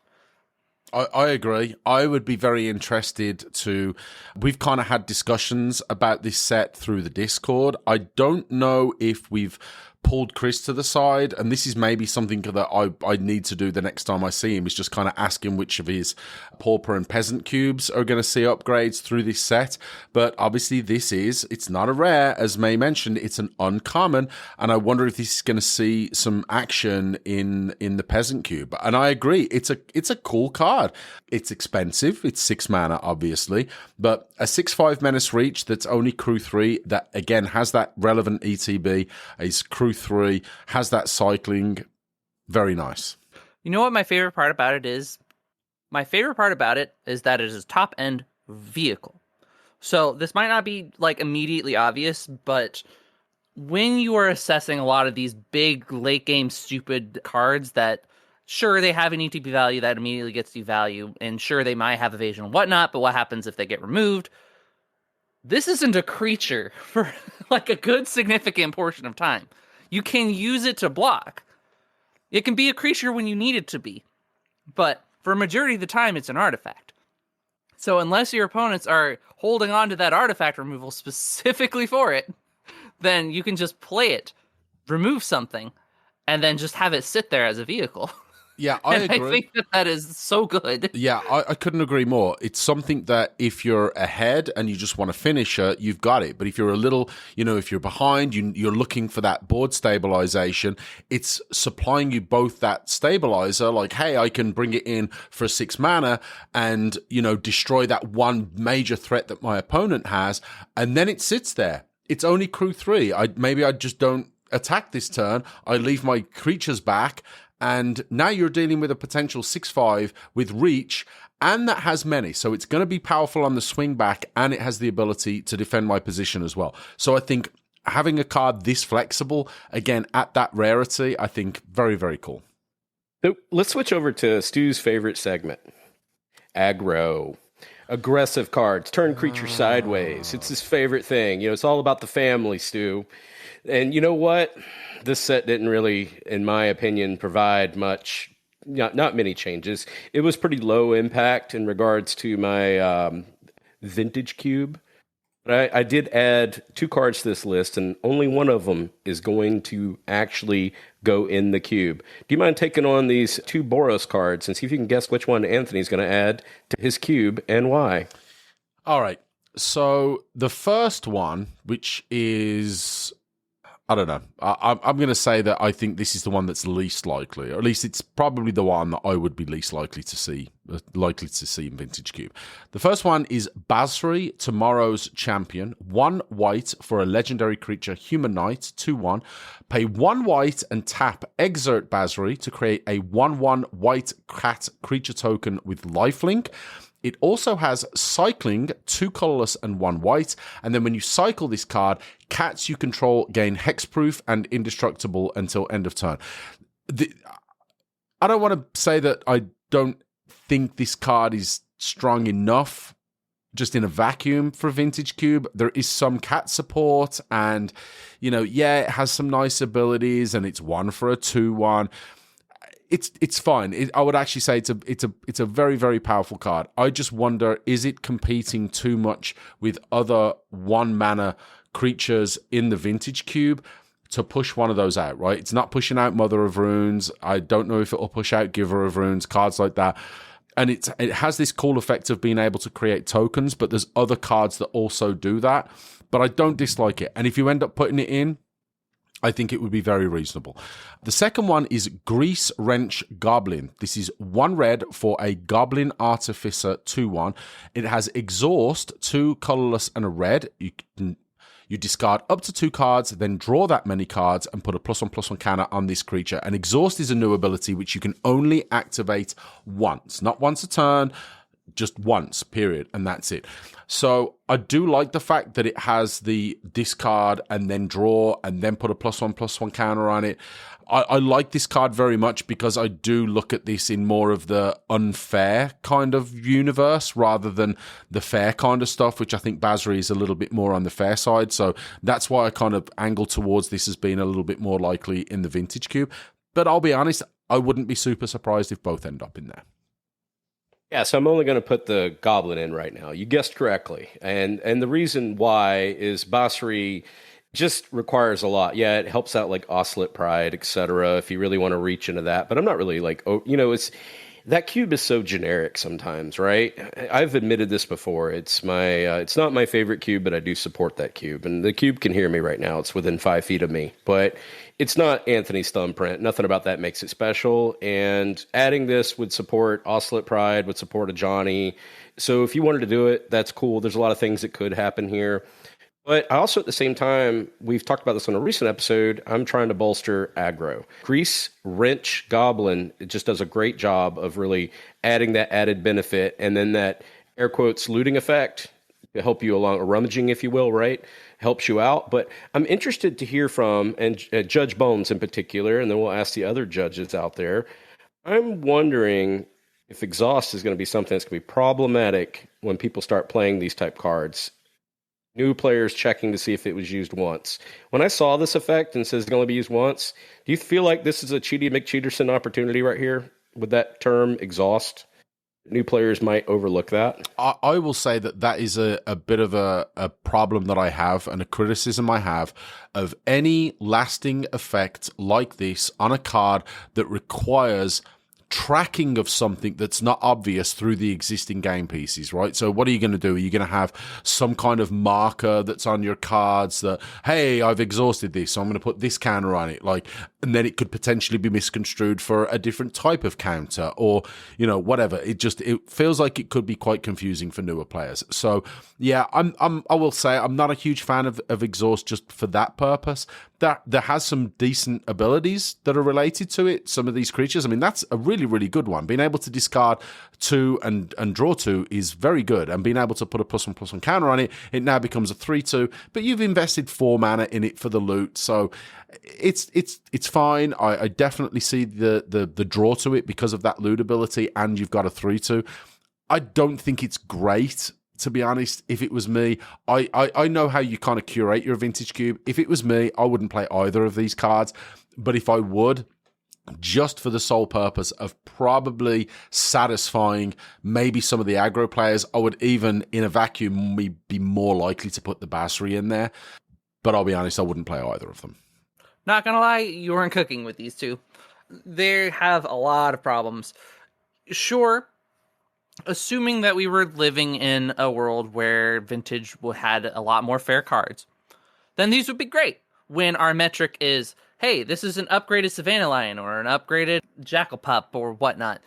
Speaker 2: I agree. I would be very interested to... We've kind of had discussions about this set through the Discord. I don't know if we've pulled Chris to the side, and this is maybe something that I need to do the next time I see him, is just kind of ask him which of his Pauper and Peasant cubes are going to see upgrades through this set. But obviously it's not a rare, as May mentioned, it's an uncommon, and I wonder if this is going to see some action in the Peasant cube. And I agree, it's a cool card. It's expensive, it's 6 mana obviously, but a 6/5 Menace Reach that's only crew 3, that again has that relevant ETB, is crew 3, has that cycling. Very nice.
Speaker 3: You know what my favorite part about it is? My favorite part about it is that it is a top-end vehicle. So this might not be like immediately obvious, but when you are assessing a lot of these big late-game stupid cards that, sure, they have an ETB value that immediately gets you value, and sure, they might have evasion and whatnot, but what happens if they get removed? This isn't a creature for like a good significant portion of time. You can use it to block. It can be a creature when you need it to be. But for a majority of the time, it's an artifact. So unless your opponents are holding on to that artifact removal specifically for it, then you can just play it, remove something, and then just have it sit there as a vehicle.
Speaker 2: Yeah, I agree.
Speaker 3: I think that is so good.
Speaker 2: Yeah, I couldn't agree more. It's something that if you're ahead and you just want to finish it, you've got it. But if you're a little, if you're behind, you're looking for that board stabilization, it's supplying you both that stabilizer, like, hey, I can bring it in for 6 mana and, destroy that one major threat that my opponent has, and then it sits there. It's only crew 3. Maybe I just don't attack this turn. I leave my creatures back, and now you're dealing with a potential 6/5 with reach, and that has many. So it's going to be powerful on the swing back, and it has the ability to defend my position as well. So I think having a card this flexible, again, at that rarity, I think very, very cool.
Speaker 1: So let's switch over to Stu's favorite segment, aggro. Aggressive cards, turn creature sideways. It's his favorite thing. It's all about the family, Stu. And you know what? This set didn't really, in my opinion, provide much, not many changes. It was pretty low impact in regards to my vintage cube. But I did add 2 cards to this list, and only one of them is going to actually go in the cube. Do you mind taking on these 2 Boros cards and see if you can guess which one Anthony's going to add to his cube and why?
Speaker 2: All right. So the first one, which is... I don't know. I'm going to say that I think this is the one that's least likely, or at least it's probably the one that I would be least likely to see in Vintage Cube. The first one is Basri, Tomorrow's Champion. 1 white for a legendary creature, Human Knight, 2/1. Pay 1 white and tap Exert Basri to create a 1/1 white cat creature token with lifelink. It also has cycling, 2 colorless and 1 white. And then when you cycle this card, cats you control gain hexproof and indestructible until end of turn. I don't want to say that I don't think this card is strong enough just in a vacuum for Vintage Cube. There is some cat support, and, it has some nice abilities, and it's 1 for a 2/1. It's fine. I would actually say it's a very, very powerful card. I just wonder, is it competing too much with other 1-mana creatures in the Vintage Cube to push one of those out, right? It's not pushing out Mother of Runes. I don't know if it'll push out Giver of Runes, cards like that. And it has this cool effect of being able to create tokens, but there's other cards that also do that. But I don't dislike it. And if you end up putting it in, I think it would be very reasonable. The second one is Grease Wrench Goblin. This is 1 red for a Goblin Artificer 2/1. It has Exhaust, 2 colorless and a red. You discard up to 2 cards, then draw that many cards and put a +1/+1 counter on this creature. And Exhaust is a new ability which you can only activate once. Not once a turn, just once, period. And that's it. So I do like the fact that it has the discard and then draw and then put a +1/+1 counter on it. I like this card very much because I do look at this in more of the unfair kind of universe rather than the fair kind of stuff, which I think Basri is a little bit more on the fair side. So that's why I kind of angle towards this as being a little bit more likely in the Vintage Cube. But I'll be honest, I wouldn't be super surprised if both end up in there.
Speaker 1: Yeah, so I'm only going to put the Goblin in right now. You guessed correctly. And the reason why is Basri just requires a lot. Yeah, it helps out like Oscillate Pride, etc. if you really want to reach into that. But I'm not really like, it's that cube is so generic sometimes, right? I've admitted this before. It's not my favorite cube, but I do support that cube. And the cube can hear me right now. It's within 5 feet of me. But it's not Anthony's thumbprint. Nothing about that makes it special. And adding this would support Oscillate Pride, would support a Johnny. So if you wanted to do it, that's cool. There's a lot of things that could happen here. But I also, at the same time, we've talked about this on a recent episode, I'm trying to bolster aggro. Grease Wrench Goblin, it just does a great job of really adding that added benefit. And then that, air quotes, looting effect to help you along, or rummaging, if you will, right? Helps you out. But I'm interested to hear from, and Judge Bones in particular, and then we'll ask the other judges out there. I'm wondering if Exhaust is going to be something that's going to be problematic when people start playing these type cards. New players checking to see if it was used once. When I saw this effect and it says it can only be used once, do you feel like this is a Cheaty McCheaterson opportunity right here with that term Exhaust? New players might overlook that.
Speaker 2: I will say that is a bit of a problem that I have and a criticism I have of any lasting effect like this on a card that requires tracking of something that's not obvious through the existing game pieces, right? So what are you going to do? Are you going to have some kind of marker that's on your cards that, hey, I've exhausted this, so I'm going to put this counter on it, and then it could potentially be misconstrued for a different type of counter, or whatever. It feels like it could be quite confusing for newer players. So yeah, I will say I'm not a huge fan of Exhaust just for that purpose. That there has some decent abilities that are related to it. Some of these creatures, I mean, that's a really, really good one. Being able to discard 2 and draw 2 is very good. And being able to put a +1/+1 counter on it, it now becomes a 3/2. But you've invested 4 mana in it for the loot, so it's fine. I definitely see the draw to it because of that loot ability, and you've got a 3/2. I don't think it's great. To be honest, if it was me, I know how you kind of curate your Vintage Cube. If it was me, I wouldn't play either of these cards. But if I would, just for the sole purpose of probably satisfying maybe some of the aggro players, I would even, in a vacuum, be more likely to put the Basri in there. But I'll be honest, I wouldn't play either of them.
Speaker 3: Not gonna lie, you weren't cooking with these two. They have a lot of problems. Sure, assuming that we were living in a world where Vintage had a lot more fair cards, then these would be great. When our metric is, hey, this is an upgraded Savannah Lion or an upgraded Jackal Pup or whatnot.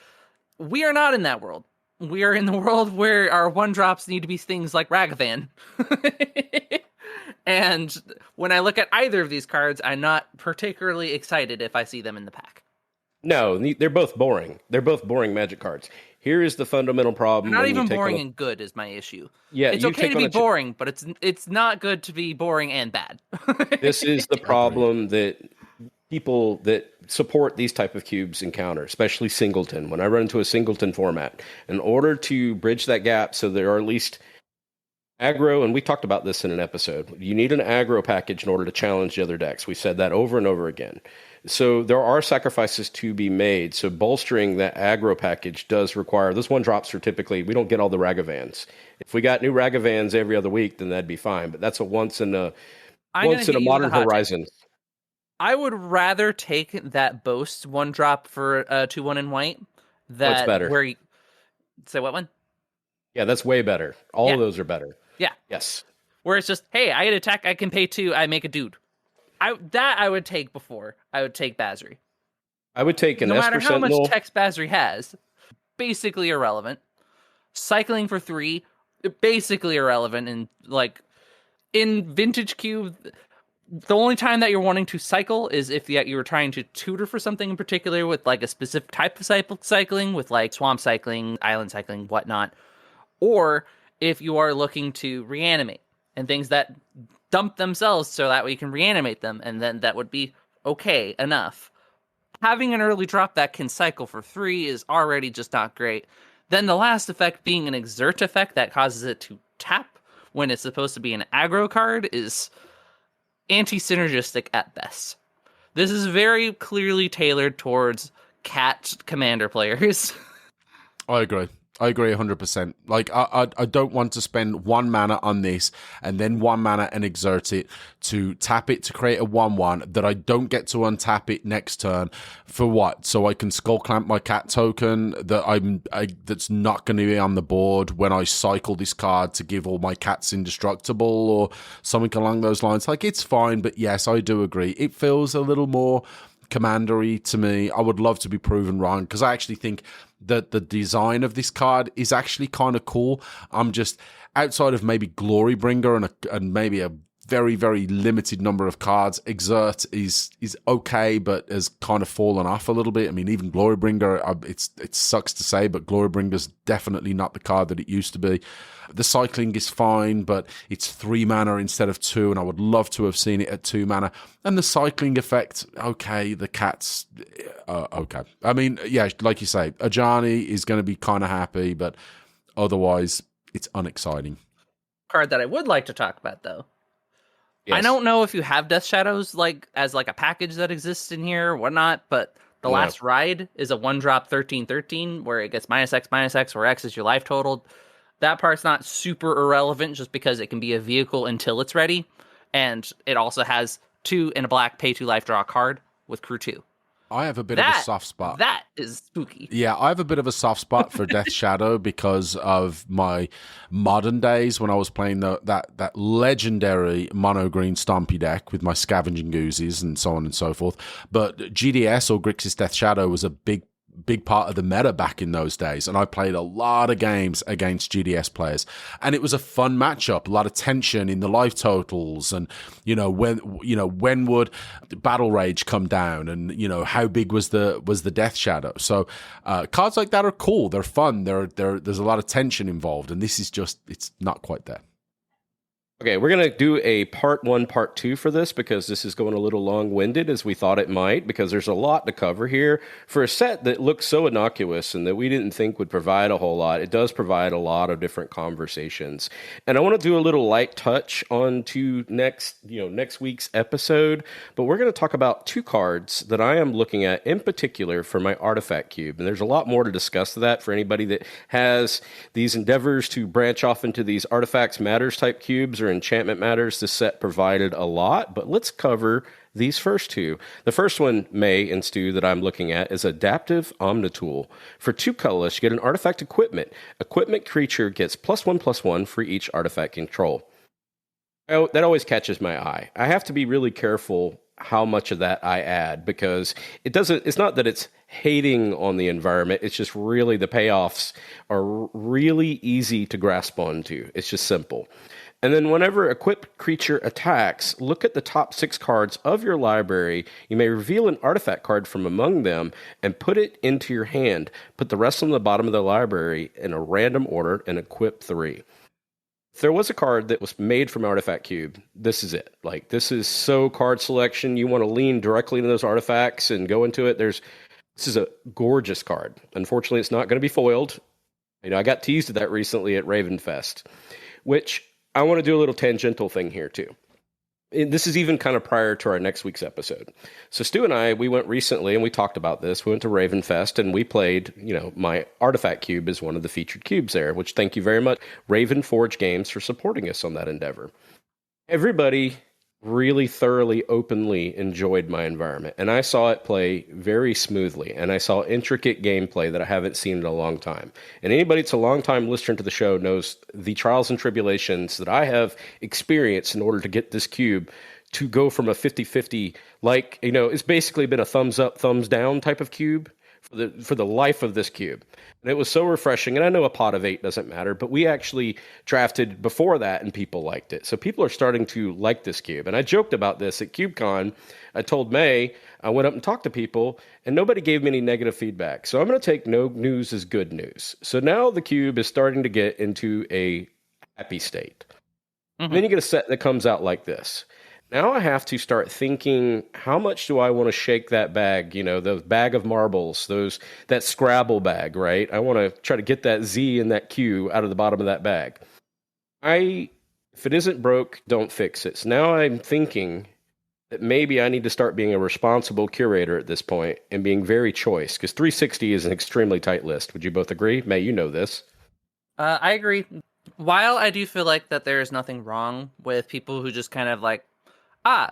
Speaker 3: We are not in that world. We are in the world where our 1-drops need to be things like Ragavan. And when I look at either of these cards, I'm not particularly excited if I see them in the pack.
Speaker 1: No, they're both boring. They're both boring Magic cards. Here is the fundamental problem.
Speaker 3: Not
Speaker 1: when
Speaker 3: even
Speaker 1: you take
Speaker 3: boring
Speaker 1: on
Speaker 3: and good is my issue.
Speaker 1: yeah,
Speaker 3: It's
Speaker 1: you
Speaker 3: okay
Speaker 1: take
Speaker 3: to
Speaker 1: on
Speaker 3: be
Speaker 1: a
Speaker 3: boring, but it's not good to be boring and bad.
Speaker 1: this is the problem that people that support these type of cubes encounter, especially singleton. When I run into a singleton format, in order to bridge that gap so there are at least aggro, and we talked about this in an episode, you need an aggro package in order to challenge the other decks. We said that over and over again. So there are sacrifices to be made. So bolstering that aggro package does require, those one drops are typically, we don't get all the Ragavans. If we got new Ragavans every other week, then that'd be fine. But that's a once in a modern horizon.
Speaker 3: I would rather take that Boast one drop for 2/1 in white.
Speaker 1: What's better?
Speaker 3: Say what one?
Speaker 1: Yeah, that's way better. All of those are better.
Speaker 3: Yeah.
Speaker 1: Yes.
Speaker 3: Where it's just, hey, I get attack, I can pay 2, I make a dude. I would take before I would take Basri.
Speaker 1: I would take an
Speaker 3: no
Speaker 1: Esper
Speaker 3: matter how
Speaker 1: Sentinel.
Speaker 3: much text Basri has, basically irrelevant. Cycling for 3, basically irrelevant. And like in Vintage Cube, the only time that you're wanting to cycle is if you were trying to tutor for something in particular with like a specific type of cycling, with like swamp cycling, island cycling, whatnot, or if you are looking to reanimate and things that dump themselves so that way you can reanimate them, and then that would be okay enough. Having an early drop that can cycle for 3 is already just not great. Then the last effect being an exert effect that causes it to tap when it's supposed to be an aggro card is anti-synergistic at best. This is very clearly tailored towards cat commander players.
Speaker 2: I agree 100%. Like, I don't want to spend 1 mana on this and then 1 mana and exert it to tap it to create a 1/1 that I don't get to untap it next turn for what? So I can skull clamp my cat token that's not going to be on the board when I cycle this card to give all my cats indestructible or something along those lines. Like, it's fine, but yes, I do agree. It feels a little more commandery to me. I would love to be proven wrong, because I actually think that the design of this card is actually kind of cool. I'm just, outside of maybe Glorybringer and maybe a very, very limited number of cards, Exert is okay, but has kind of fallen off a little bit. I mean, even Glorybringer, it sucks to say, but Glorybringer's definitely not the card that it used to be. The cycling is fine, but it's 3 mana instead of 2, and I would love to have seen it at 2 mana. And the cycling effect, okay, the cats, okay. I mean, yeah, like you say, Ajani is going to be kind of happy, but otherwise, it's unexciting.
Speaker 3: Card that I would like to talk about, though.
Speaker 1: Yes.
Speaker 3: I don't know if you have Death Shadows as a package that exists in here or whatnot, but the last ride is a 1-drop 13/13 where it gets -X, where X is your life total. That part's not super irrelevant just because it can be a vehicle until it's ready. And it also has 2 in a black, pay 2 life, draw a card with crew 2.
Speaker 2: I have a bit of a soft spot.
Speaker 3: That is spooky.
Speaker 2: Yeah, I have a bit of a soft spot for Death Shadow because of my modern days when I was playing that legendary mono green Stompy deck with my Scavenging Goosies and so on and so forth. But GDS or Grixis Death Shadow was a big part of the meta back in those days, and I played a lot of games against GDS players, and it was a fun matchup, a lot of tension in the life totals, and when would Battle Rage come down, and how big was the Death Shadow. So cards like that are cool, they're fun, there's a lot of tension involved, and this is just, it's not quite there.
Speaker 1: Okay, we're going to do a part 1, part 2 for this because this is going a little long-winded as we thought it might, because there's a lot to cover here. For a set that looks so innocuous and that we didn't think would provide a whole lot, it does provide a lot of different conversations. And I want to do a little light touch on to next week's episode, but we're going to talk about 2 cards that I am looking at in particular for my artifact cube. And there's a lot more to discuss to that for anybody that has these endeavors to branch off into these artifacts matters type cubes or enchantment matters. This set provided a lot, but let's cover these first 2. The first one, May and Stu, that I'm looking at is Adaptive Omnitool. For 2 colorless, you get an artifact equipment. Equipment creature gets +1/+1 for each artifact control. Oh, that always catches my eye. I have to be really careful how much of that I add, because it's not that it's hating on the environment, it's just really the payoffs are really easy to grasp onto. It's just simple. And then whenever a equipped creature attacks, look at the top 6 cards of your library. You may reveal an artifact card from among them and put it into your hand. Put the rest on the bottom of the library in a random order and equip 3. If there was a card that was made from Artifact Cube, this is it. Like, this is so card selection. You want to lean directly into those artifacts and go into it. This is a gorgeous card. Unfortunately, it's not going to be foiled. I got teased at that recently at Ravenfest, which I want to do a little tangential thing here too. And this is even kind of prior to our next week's episode. So Stu and I, we went recently and we talked about this. We went to Ravenfest and we played, my Artifact Cube is one of the featured cubes there, which thank you very much, Raven Forge Games, for supporting us on that endeavor. Everybody really thoroughly, openly enjoyed my environment. And I saw it play very smoothly. And I saw intricate gameplay that I haven't seen in a long time. And anybody that's a long-time listener to the show knows the trials and tribulations that I have experienced in order to get this cube to go from a 50-50, it's basically been a thumbs up, thumbs down type of cube for the life of this cube. And it was so refreshing. And I know a pot of 8 doesn't matter, but we actually drafted before that and people liked it. So people are starting to like this cube. And I joked about this at CubeCon. I told May, I went up and talked to people and nobody gave me any negative feedback. So I'm going to take no news as good news. So now the cube is starting to get into a happy state. Mm-hmm. And then you get a set that comes out like this. Now I have to start thinking, how much do I want to shake that bag? The bag of marbles, that Scrabble bag, right? I want to try to get that Z and that Q out of the bottom of that bag. If it isn't broke, don't fix it. So now I'm thinking that maybe I need to start being a responsible curator at this point and being very choice, because 360 is an extremely tight list. Would you both agree? May, you know this.
Speaker 3: I agree. While I do feel like that there is nothing wrong with people who just kind of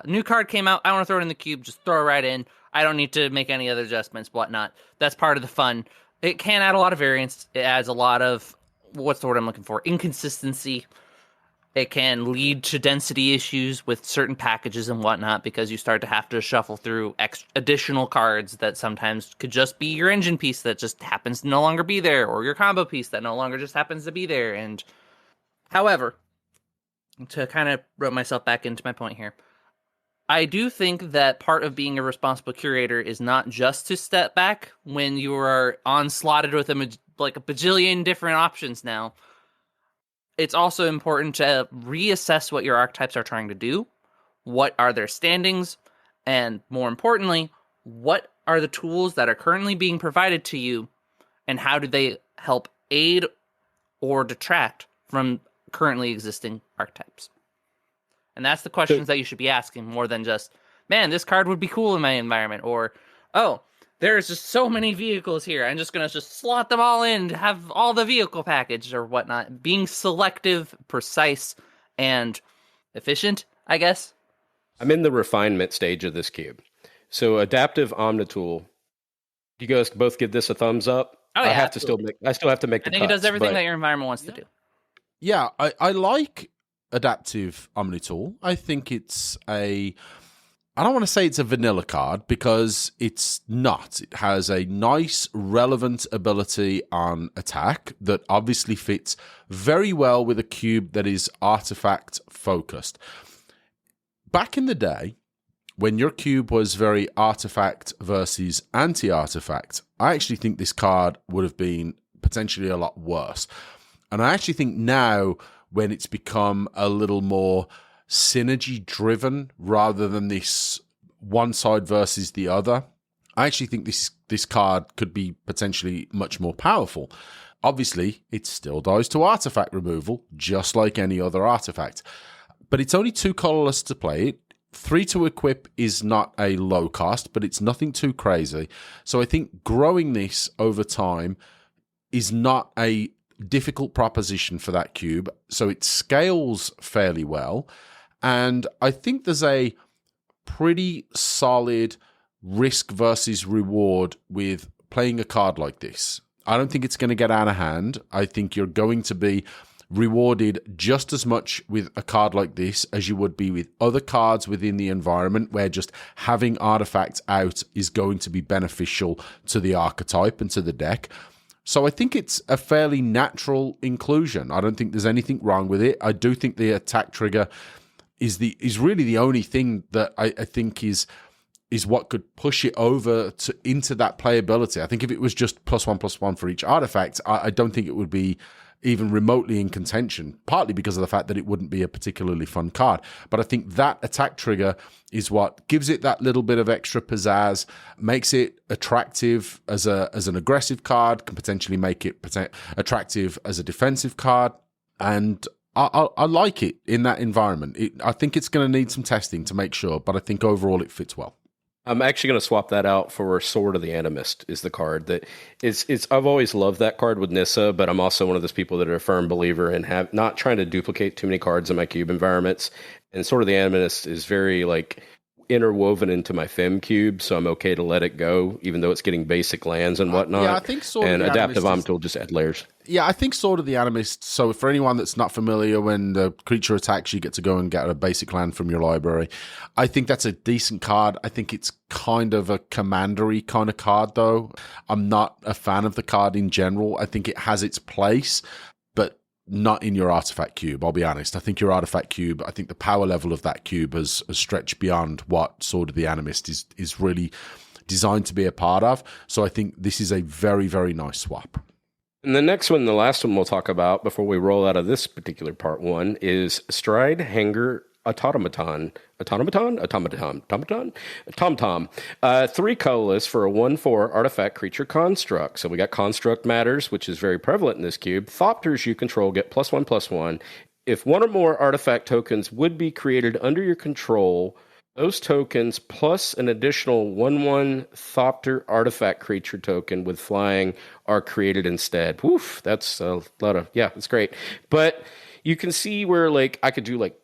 Speaker 3: new card came out, I want to throw it in the cube, just throw it right in. I don't need to make any other adjustments, whatnot. That's part of the fun. It can add a lot of variance. It adds a lot of, what's the word I'm looking for? Inconsistency. It can lead to density issues with certain packages and whatnot, because you start to have to shuffle through additional cards that sometimes could just be your engine piece that just happens to no longer be there, or your combo piece that no longer just happens to be there. And however, to kind of rope myself back into my point here, I do think that part of being a responsible curator is not just to step back when you are onslaughted with a bajillion different options now. It's also important to reassess what your archetypes are trying to do, what are their standings, and more importantly, what are the tools that are currently being provided to you, and how do they help aid or detract from currently existing archetypes. And that's the questions that you should be asking, more than just, man, this card would be cool in my environment, or, oh, there's just so many vehicles here, I'm just going to just slot them all in to have all the vehicle package or whatnot. Being selective, precise, and efficient, I guess.
Speaker 1: I'm in the refinement stage of this cube. So Adaptive Omnitool, you guys both give this a thumbs up?
Speaker 3: Oh, yeah,
Speaker 1: I still have to make the
Speaker 3: I think it does everything that your environment wants to do.
Speaker 2: Yeah, I like Adaptive Omnitool. I think I don't want to say it's a vanilla card, because it's not. It has a nice, relevant ability on attack that obviously fits very well with a cube that is artifact focused. Back in the day, when your cube was very artifact versus anti-artifact, I actually think this card would have been potentially a lot worse. And I actually think now, when it's become a little more synergy driven rather than this one side versus the other, I actually think this card could be potentially much more powerful. Obviously, it still dies to artifact removal, just like any other artifact. But it's only 2 colorless to play it. 3 to equip is not a low cost, but it's nothing too crazy. So I think growing this over time is not a difficult proposition for that cube. So it scales fairly well. And I think there's a pretty solid risk versus reward with playing a card like this. I don't think it's going to get out of hand. I think you're going to be rewarded just as much with a card like this as you would be with other cards within the environment, where just having artifacts out is going to be beneficial to the archetype and to the deck. So I think it's a fairly natural inclusion. I don't think there's anything wrong with it. I do think the attack trigger is really the only thing that I think is what could push it over into that playability. I think if it was just +1/+1 for each artifact, I don't think it would be even remotely in contention, partly because of the fact that it wouldn't be a particularly fun card. But I think that attack trigger is what gives it that little bit of extra pizzazz, makes it attractive as an aggressive card, can potentially make it attractive as a defensive card, and I like it in that environment. I think it's going to need some testing to make sure, but I think overall it fits well.
Speaker 1: I'm actually going to swap that out for Sword of the Animist is the card that it's I've always loved that card with Nissa, but I'm also one of those people that are a firm believer in not trying to duplicate too many cards in my cube environments. And Sword of the Animist is very like interwoven into my Fem cube, so I'm okay to let it go, even though it's getting basic lands and whatnot.
Speaker 2: Yeah, I think Sword of the
Speaker 1: Adaptive
Speaker 2: Animist
Speaker 1: Omnit will just add layers.
Speaker 2: Yeah, I think Sword of the Animist, so for anyone that's not familiar, when the creature attacks, you get to go and get a basic land from your library. I think that's a decent card. I think it's kind of a commandery kind of card, though. I'm not a fan of the card in general. I think it has its place, but not in your artifact cube, I'll be honest. I think your artifact cube, I think the power level of that cube has stretched beyond what Sword of the Animist is really designed to be a part of. So I think this is a very, very nice swap.
Speaker 1: And the next one, the last one we'll talk about before we roll out of this particular part one is Stride Hanger Automaton. 3 colorless for a 1/4 artifact creature construct. So we got construct matters, which is very prevalent in this cube. Thopters you control get +1/+1. If one or more artifact tokens would be created under your control, those tokens plus an additional 1/1 Thopter artifact creature token with flying are created instead. Woof, that's a lot of, yeah, that's great. But you can see where like I could do like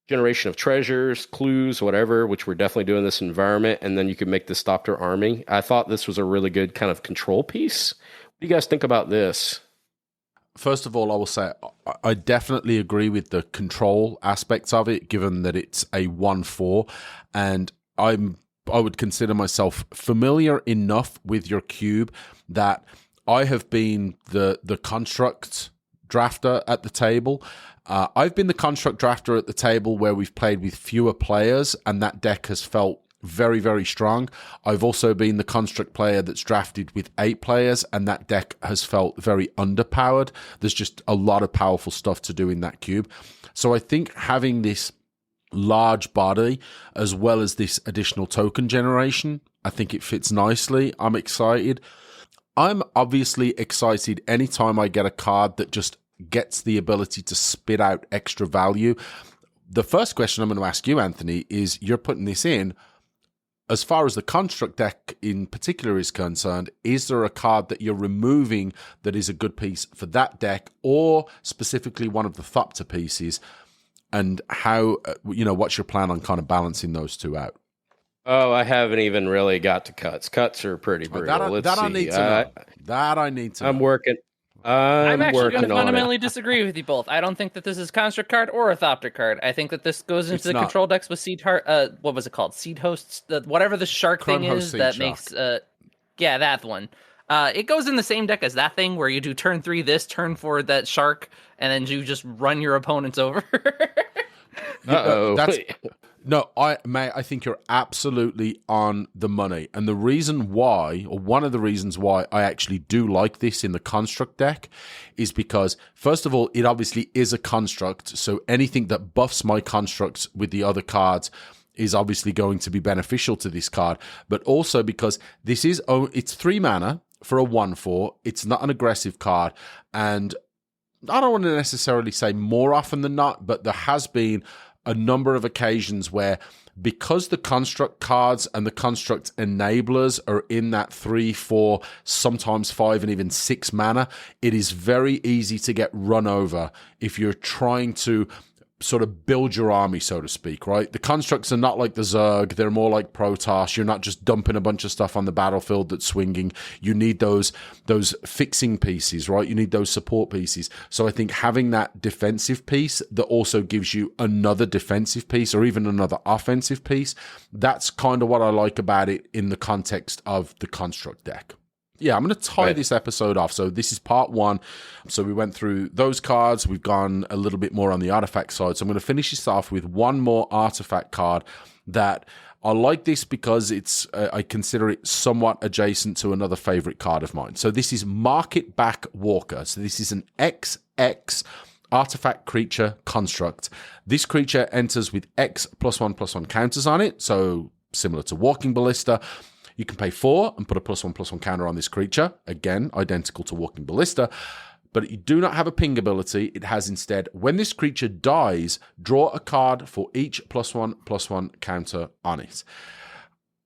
Speaker 1: generation of treasures, clues, whatever, which we're definitely doing in this environment, and then you could make the Thopter army. I thought this was a really good kind of control piece. What do you guys think about this?
Speaker 2: First of all, I will say I definitely agree with the control aspects of it, given that it's a 1/4, and I would consider myself familiar enough with your cube that I have been the construct drafter at the table. I've been the construct drafter at the table where we've played with fewer players, and that deck has felt very, very strong. I've also been the construct player that's drafted with 8 players, and that deck has felt very underpowered. There's just a lot of powerful stuff to do in that cube. So I think having this large body as well as this additional token generation, I think it fits nicely. I'm excited. I'm obviously excited anytime I get a card that just gets the ability to spit out extra value. The first question I'm going to ask you, Anthony, is you're putting this in. As far as the construct deck in particular is concerned, is there a card that you're removing that is a good piece for that deck, or specifically one of the Thopter pieces? And how, what's your plan on kind of balancing those two out?
Speaker 1: Oh, I haven't even really got to cuts. Cuts are pretty brutal.
Speaker 2: That I need to know. That I need to know.
Speaker 1: I'm working.
Speaker 3: I'm actually
Speaker 1: working
Speaker 3: going to
Speaker 1: on
Speaker 3: fundamentally disagree with you both. I don't think that this is a construct card or a Thopter card. I think that this goes into the control decks with Seed what was it called? Seed hosts, whatever the shark
Speaker 2: Chrome
Speaker 3: thing is that makes yeah, that one. It goes in the same deck as that thing where you do turn 3 this, turn 4 that shark, and then you just run your opponents over.
Speaker 2: No, I think you're absolutely on the money. And the reason why, or one of the reasons why I actually do like this in the construct deck is because, first of all, it obviously is a construct. So anything that buffs my constructs with the other cards is obviously going to be beneficial to this card. But also because it's 3 mana for a 1/4. It's not an aggressive card. And I don't want to necessarily say more often than not, but there has been a number of occasions where, because the construct cards and the construct enablers are in that 3, 4, sometimes 5 and even 6 mana, it is very easy to get run over if you're trying to sort of build your army, so to speak, right? The constructs are not like the Zerg. They're more like Protoss. You're not just dumping a bunch of stuff on the battlefield that's swinging. You need those fixing pieces, right? You need those support pieces. So I think having that defensive piece that also gives you another defensive piece or even another offensive piece, that's kind of what I like about it in the context of the construct deck. Yeah, I'm going to tie this episode off. So this is part 1. So we went through those cards. We've gone a little bit more on the artifact side. So I'm going to finish this off with one more artifact card that I like this because it's I consider it somewhat adjacent to another favorite card of mine. So this is Market Back Walker. So this is an XX artifact creature construct. This creature enters with X +1/+1 counters on it. So similar to Walking Ballista. You can pay 4 and put a +1/+1 counter on this creature. Again, identical to Walking Ballista. But you do not have a ping ability. It has instead, when this creature dies, draw a card for each +1/+1 counter on it.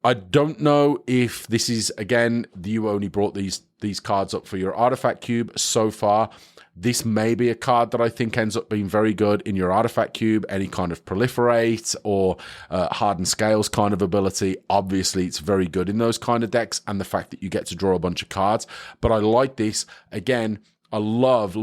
Speaker 2: I don't know if this is, again, you only brought these cards up for your artifact cube so far. This may be a card that I think ends up being very good in your artifact cube, any kind of proliferate or hardened scales kind of ability. Obviously, it's very good in those kind of decks, and the fact that you get to draw a bunch of cards. But I like this. Again, I love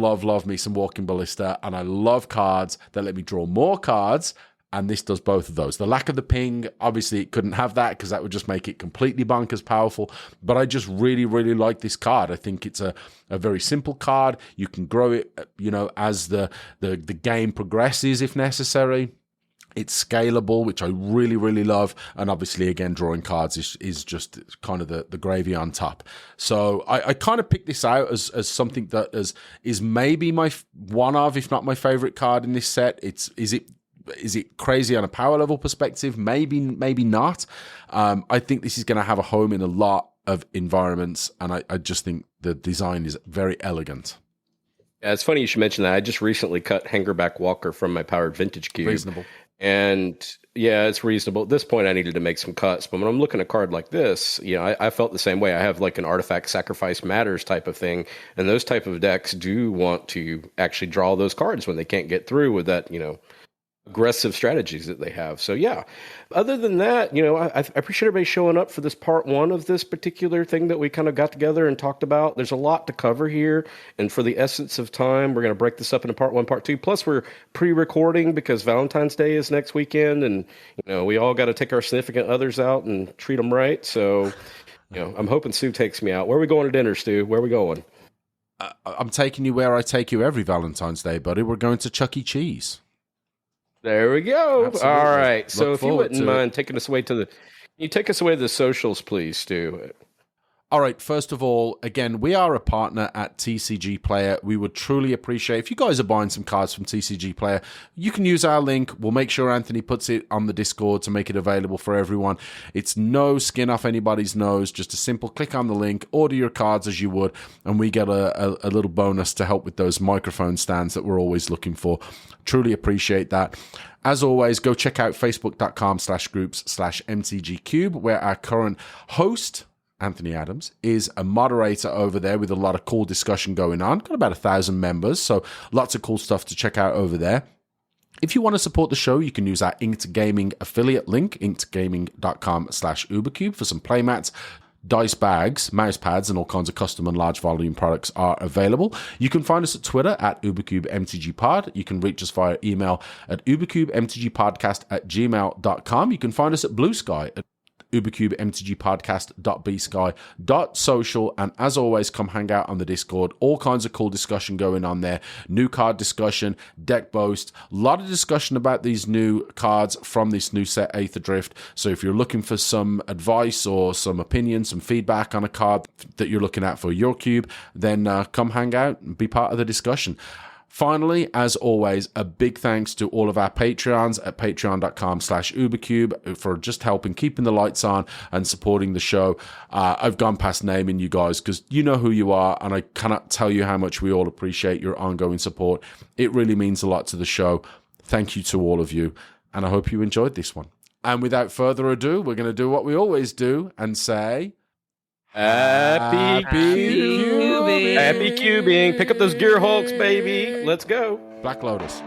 Speaker 2: me some Walking Ballista, and I love cards that let me draw more cards, and this does both of those. The lack of the ping, obviously it couldn't have that because that would just make it completely bonkers powerful, but I just really like this card. I think it's a very simple card. You can grow it, as the game progresses if necessary. It's scalable, which I really love. And obviously, again, drawing cards is just kind of the gravy on top. So I kind of picked this out as something that is maybe my one of, if not my favorite card in this set. Is it crazy on a power level perspective? Maybe not. I think this is going to have a home in a lot of environments, and I just think the design is very elegant.
Speaker 1: Yeah, it's funny you should mention that. I just recently cut Hangerback Walker from my powered vintage cube.
Speaker 2: Reasonable.
Speaker 1: And yeah, it's reasonable. At this point, I needed to make some cuts. But when I'm looking at a card like this, I felt the same way. I have like an artifact sacrifice matters type of thing. And those type of decks do want to actually draw those cards when they can't get through with that, aggressive strategies that they have. So yeah, other than that, I appreciate everybody showing up for this part 1 of this particular thing that we kind of got together and talked about. There's a lot to cover here, and for the essence of time, we're going to break this up into part 1, part 2. Plus, we're pre-recording because Valentine's Day is next weekend, and we all got to take our significant others out and treat them right. So, I'm hoping Stu takes me out. Where are we going to dinner, Stu? Where are we going?
Speaker 2: I'm taking you where I take you every Valentine's Day, buddy. We're going to Chuck E. Cheese.
Speaker 1: There we go.
Speaker 2: Absolutely.
Speaker 1: All right.
Speaker 2: Look
Speaker 1: So if you wouldn't mind
Speaker 2: it.
Speaker 1: taking us away can you take us away to the socials, please, Stu?
Speaker 2: All right, first of all, again, we are a partner at TCG Player. We would truly appreciate if you guys are buying some cards from TCG Player, you can use our link. We'll make sure Anthony puts it on the Discord to make it available for everyone. It's no skin off anybody's nose, just a simple click on the link, order your cards as you would, and we get a little bonus to help with those microphone stands that we're always looking for. Truly appreciate that. As always, go check out facebook.com/groups/mtgcube, where our current host, Anthony Adams, is a moderator over there with a lot of cool discussion going on. Got about 1,000 members, so lots of cool stuff to check out over there. If you want to support the show, you can use our Inked Gaming affiliate link, inkedgaming.com/UberCube, for some playmats. Dice bags, mouse pads, and all kinds of custom and large volume products are available. You can find us at Twitter at UberCubeMTGPod. You can reach us via email at UberCubeMTGPodcast@gmail.com. You can find us at Bluesky at ubercubemtgpodcast.bsky.social, and as always, come hang out on the Discord. All kinds of cool discussion going on there. New card discussion, deck boast, a lot of discussion about these new cards from this new set, Aetherdrift. So if you're looking for some advice or some opinion, some feedback on a card that you're looking at for your cube, then come hang out and be part of the discussion. Finally, as always, a big thanks to all of our Patreons at patreon.com/UberCube for just helping keeping the lights on and supporting the show. I've gone past naming you guys because you know who you are, and I cannot tell you how much we all appreciate your ongoing support. It really means a lot to the show. Thank you to all of you, and I hope you enjoyed this one. And without further ado, we're going to do what we always do and say...
Speaker 1: Happy cubing. Happy cubing. Pick up those gear hulks, baby. Let's go.
Speaker 2: Black Lotus.